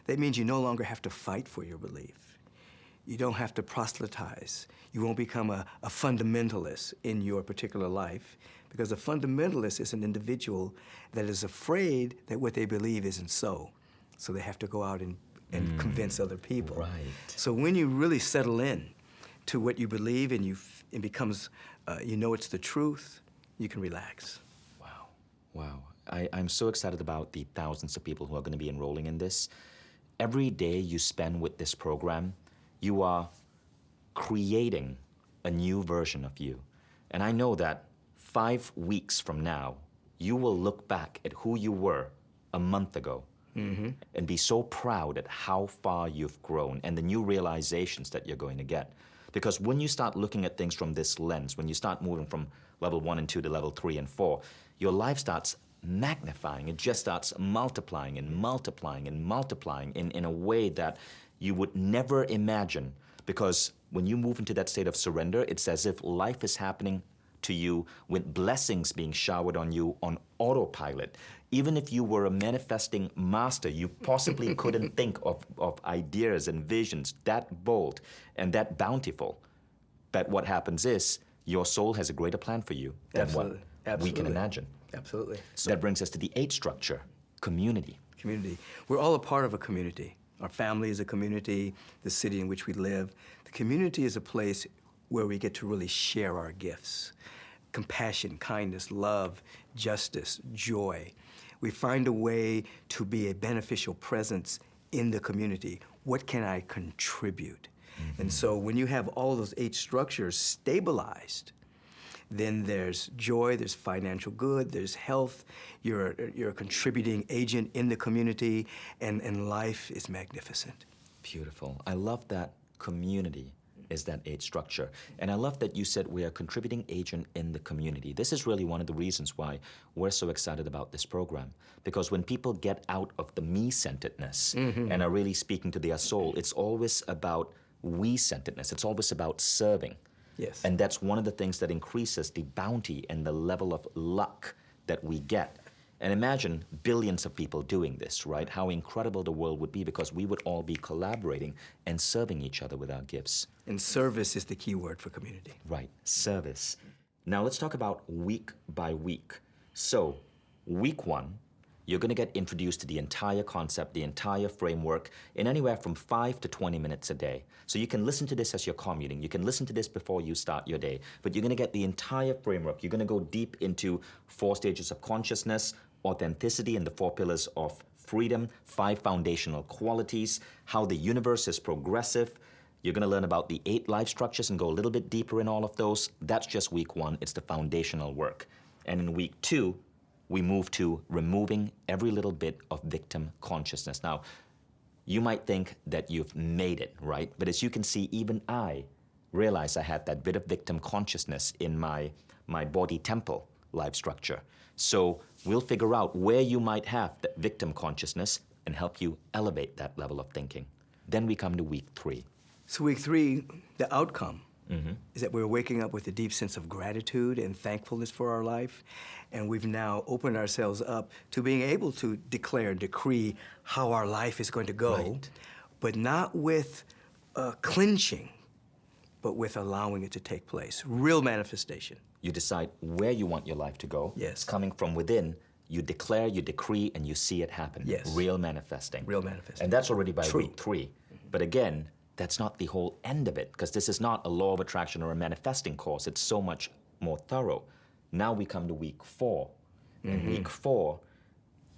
that means you no longer have to fight for your belief. You don't have to proselytize. You won't become a fundamentalist in your particular life, because a fundamentalist is an individual that is afraid that what they believe isn't so. So they have to go out and convince other people. Right. So when you really settle in to what you believe and it becomes, it's the truth, you can relax. Wow. Wow. I'm so excited about the thousands of people who are going to be enrolling in this. Every day you spend with this program, you are creating a new version of you. And I know that 5 weeks from now, you will look back at who you were a month ago and be so proud at how far you've grown and the new realizations that you're going to get. Because when you start looking at things from this lens, when you start moving from level 1 and 2 to level 3 and 4, your life starts magnifying. It just starts multiplying and multiplying and multiplying in a way that you would never imagine. Because when you move into that state of surrender, it's as if life is happening to you with blessings being showered on you on autopilot. Even if you were a manifesting master, you possibly couldn't think of ideas and visions that bold and that bountiful. But what happens is your soul has a greater plan for you than what we can imagine. Absolutely. So that brings us to the 8th structure, community. Community. We're all a part of a community. Our family is a community, the city in which we live. The community is a place where we get to really share our gifts. Compassion, kindness, love, justice, joy. We find a way to be a beneficial presence in the community. What can I contribute? And so when you have all those 8 structures stabilized, then there's joy, there's financial good, there's health, you're a contributing agent in the community, and life is magnificent. Beautiful. I love that community is that 8 structure. And I love that you said we are a contributing agent in the community. This is really one of the reasons why we're so excited about this program. Because when people get out of the me-centeredness and are really speaking to their soul, it's always about we-centeredness. It's always about serving. Yes. And that's one of the things that increases the bounty and the level of luck that we get. And imagine billions of people doing this, right? How incredible the world would be because we would all be collaborating and serving each other with our gifts. And service is the key word for community. Right, service. Now let's talk about week by week. So, week 1, you're going to get introduced to the entire concept, the entire framework, in anywhere from 5 to 20 minutes a day. So you can listen to this as you're commuting. You can listen to this before you start your day. But you're going to get the entire framework. You're going to go deep into 4 stages of consciousness, authenticity, and the 4 pillars of freedom, 5 foundational qualities, how the universe is progressive. You're going to learn about the 8 life structures and go a little bit deeper in all of those. That's just week 1. It's the foundational work. And in week 2, we move to removing every little bit of victim consciousness. Now, you might think that you've made it, right? But as you can see, even I realized I had that bit of victim consciousness in my body temple life structure. So we'll figure out where you might have that victim consciousness and help you elevate that level of thinking. Then we come to week 3. So week 3, the outcome is that we're waking up with a deep sense of gratitude and thankfulness for our life. And we've now opened ourselves up to being able to declare and decree how our life is going to go, Right. but not with clinching, but with allowing it to take place. Real manifestation. You decide where you want your life to go. Yes. It's coming from within. You declare, you decree, and you see it happen. Yes. Real manifesting. Real manifesting. And that's already by True. week 3. But again, that's not the whole end of it, because this is not a law of attraction or a manifesting course. It's so much more thorough. Now we come to week 4. And week 4,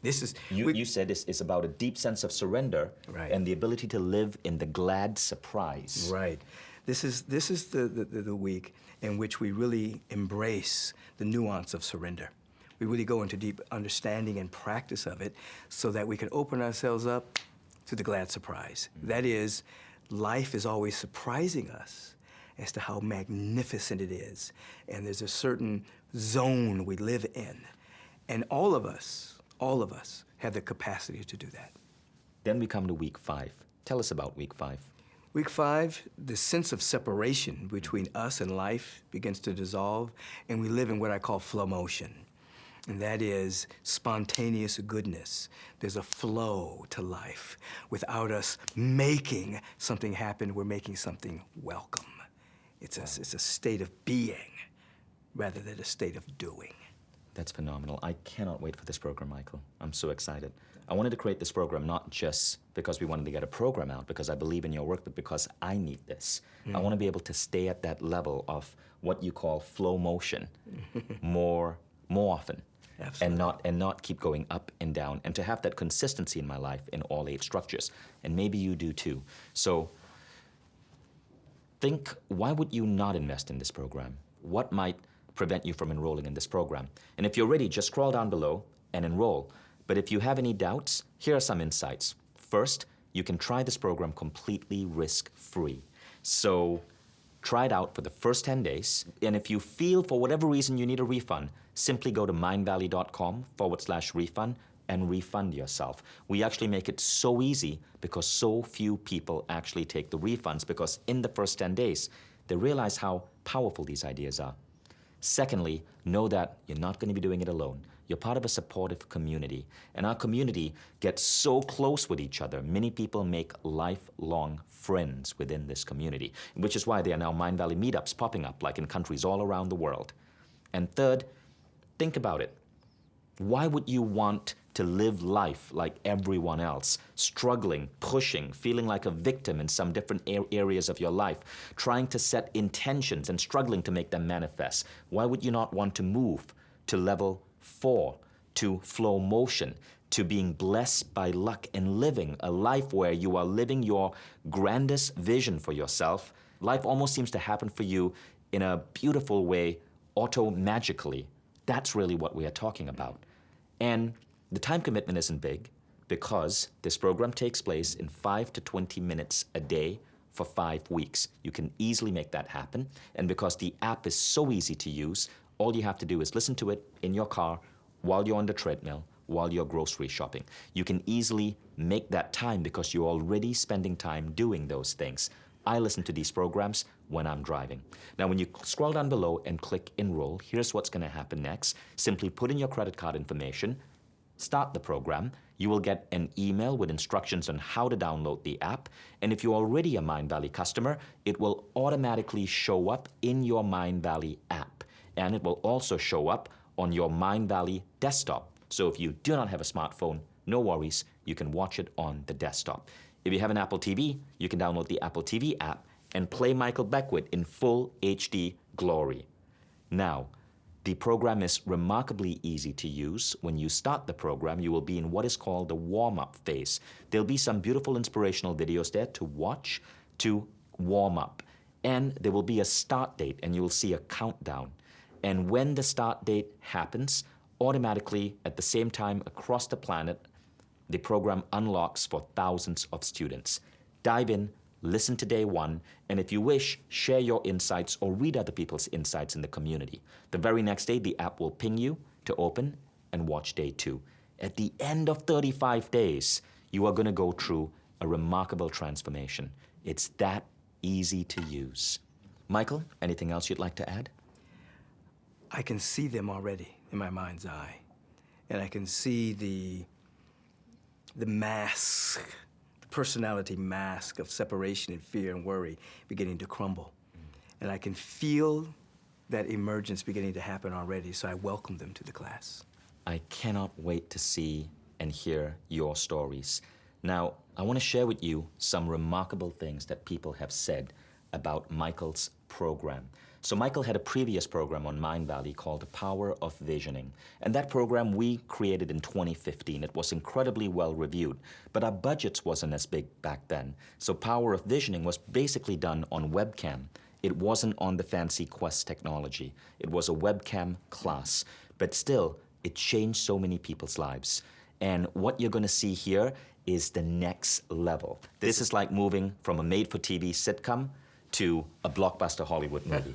This is you said this is about a deep sense of surrender Right. and the ability to live in the glad surprise. right. This is the week in which we really embrace the nuance of surrender. We really go into deep understanding and practice of it so that we can open ourselves up to the glad surprise. That is, life is always surprising us as to how magnificent it is. And there's a certain zone we live in. And all of us have the capacity to do that. Then we come to week 5. Tell us about week 5. Week 5, the sense of separation between us and life begins to dissolve, and we live in what I call flow motion. And that is spontaneous goodness. There's a flow to life. Without us making something happen, we're making something welcome. It's a state of being rather than a state of doing. That's phenomenal. I cannot wait for this program, Michael. I'm so excited. I wanted to create this program not just because we wanted to get a program out, because I believe in your work, but because I need this. I want to be able to stay at that level of what you call flow motion more often. Absolutely. And not keep going up and down, and to have that consistency in my life in all 8 structures. And maybe you do too. So think, why would you not invest in this program? What might prevent you from enrolling in this program? And if you're ready, just scroll down below and enroll. But if you have any doubts, here are some insights. First, you can try this program completely risk-free. So try it out for the first 10 days. And if you feel for whatever reason you need a refund, simply go to mindvalley.com/refund and refund yourself. We actually make it so easy because so few people actually take the refunds, because in the first 10 days, they realize how powerful these ideas are. Secondly, know that you're not going to be doing it alone. You're part of a supportive community, and our community gets so close with each other. Many people make lifelong friends within this community, which is why there are now Mindvalley meetups popping up, like in countries all around the world. And third, think about it. Why would you want to live life like everyone else, struggling, pushing, feeling like a victim in some different areas of your life, trying to set intentions and struggling to make them manifest? Why would you not want to move to level 4, to flow motion, to being blessed by luck and living a life where you are living your grandest vision for yourself? Life almost seems to happen for you in a beautiful way, auto-magically. That's really what we are talking about. And the time commitment isn't big, because this program takes place in 5 to 20 minutes a day for 5 weeks. You can easily make that happen. And because the app is so easy to use, all you have to do is listen to it in your car, while you're on the treadmill, while you're grocery shopping. You can easily make that time because you're already spending time doing those things. I listen to these programs when I'm driving. Now, when you scroll down below and click Enroll, here's what's going to happen next. Simply put in your credit card information, start the program. You will get an email with instructions on how to download the app. And if you're already a Mindvalley customer, it will automatically show up in your Mindvalley app. And it will also show up on your Mindvalley desktop. So if you do not have a smartphone, no worries, you can watch it on the desktop. If you have an Apple TV, you can download the Apple TV app and play Michael Beckwith in full HD glory. Now, the program is remarkably easy to use. When you start the program, you will be in what is called the warm-up phase. There'll be some beautiful inspirational videos there to watch, to warm up. And there will be a start date, and you will see a countdown. And when the start date happens, automatically, at the same time across the planet, the program unlocks for thousands of students. Dive in, listen to day one, and if you wish, share your insights or read other people's insights in the community. The very next day, the app will ping you to open and watch day two. At the end of 35 days, you are going to go through a remarkable transformation. It's that easy to use. Michael, anything else you'd like to add? I can see them already in my mind's eye. And I can see the mask, the personality mask of separation and fear and worry beginning to crumble. And I can feel that emergence beginning to happen already, so I welcome them to the class. I cannot wait to see and hear your stories. Now, I want to share with you some remarkable things that people have said about Michael's program. So Michael had a previous program on Mindvalley called The Power of Visioning. And that program we created in 2015. It was incredibly well reviewed, but our budgets wasn't as big back then. So Power of Visioning was basically done on webcam. It wasn't on the fancy Quest technology. It was a webcam class, but still, it changed so many people's lives. And what you're going to see here is the next level. This is like moving from a made-for-TV sitcom to a blockbuster Hollywood movie.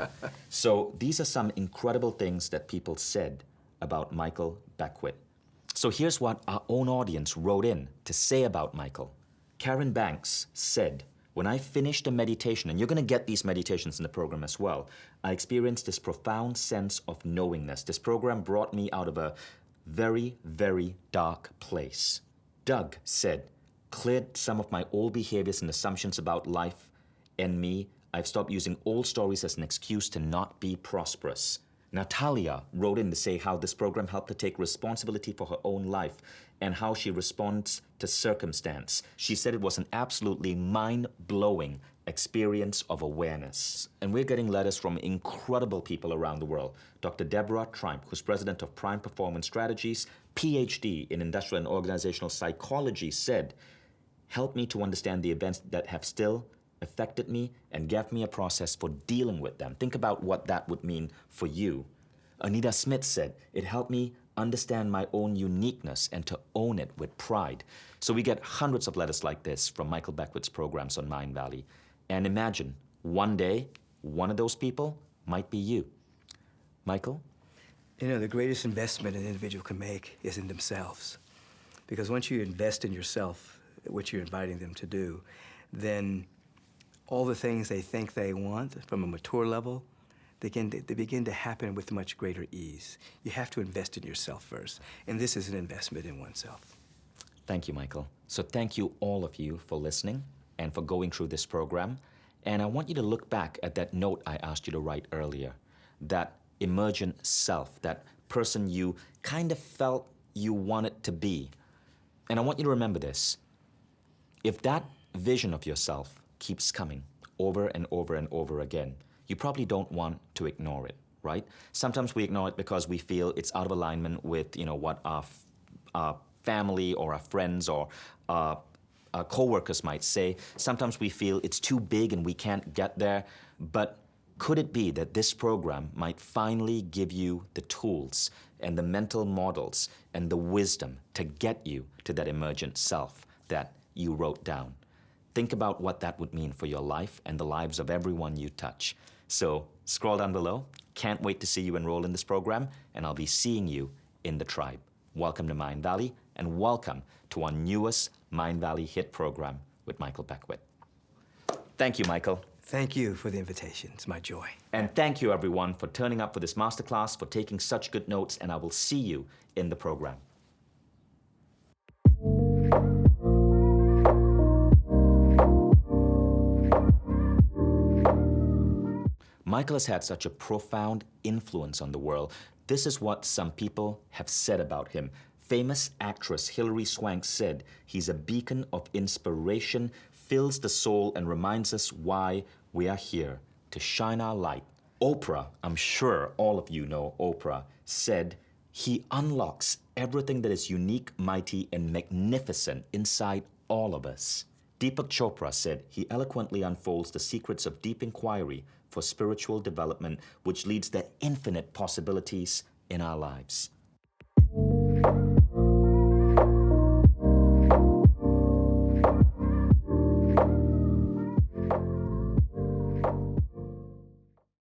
So these are some incredible things that people said about Michael Beckwith. So here's what our own audience wrote in to say about Michael. Karen Banks said, when I finished a meditation, and you're going to get these meditations in the program as well, I experienced this profound sense of knowingness. This program brought me out of a very, very dark place. Doug said, cleared some of my old behaviors and assumptions about life and me. I've stopped using old stories as an excuse to not be prosperous. Natalia wrote in to say how this program helped her take responsibility for her own life and how she responds to circumstance. She said it was an absolutely mind-blowing experience of awareness. And we're getting letters from incredible people around the world. Dr. Deborah Triump, who's president of Prime Performance Strategies, PhD in Industrial and Organizational Psychology, said, help me to understand the events that have still affected me and gave me a process for dealing with them. Think about what that would mean for you. Anita Smith said, it helped me understand my own uniqueness and to own it with pride. So we get hundreds of letters like this from Michael Beckwith's programs on Mindvalley. And imagine, one day, one of those people might be you. Michael? You know, the greatest investment an individual can make is in themselves. Because once you invest in yourself, which you're inviting them to do, then all the things they think they want from a mature level, they begin to happen with much greater ease. You have to invest in yourself first, and this is an investment in oneself. Thank you, Michael. So thank you, all of you, for listening and for going through this program. And I want you to look back at that note I asked you to write earlier, that emergent self, that person you kind of felt you wanted to be. And I want you to remember this. If that vision of yourself keeps coming over and over and over again, you probably don't want to ignore it, right? Sometimes we ignore it because we feel it's out of alignment with, what our family or our friends or our co-workers might say. Sometimes we feel it's too big and we can't get there. But could it be that this program might finally give you the tools and the mental models and the wisdom to get you to that emergent self that you wrote down? Think about what that would mean for your life and the lives of everyone you touch. So scroll down below. Can't wait to see you enroll in this program, and I'll be seeing you in the tribe. Welcome to Mindvalley, and welcome to our newest Mindvalley hit program with Michael Beckwith. Thank you, Michael. Thank you for the invitation. It's my joy. And thank you, everyone, for turning up for this masterclass, for taking such good notes, and I will see you in the program. Michael has had such a profound influence on the world. This is what some people have said about him. Famous actress Hilary Swank said, "He's a beacon of inspiration, fills the soul, and reminds us why we are here, to shine our light." Oprah, I'm sure all of you know Oprah, said, "He unlocks everything that is unique, mighty, and magnificent inside all of us." Deepak Chopra said, "He eloquently unfolds the secrets of deep inquiry for spiritual development, which leads to infinite possibilities in our lives."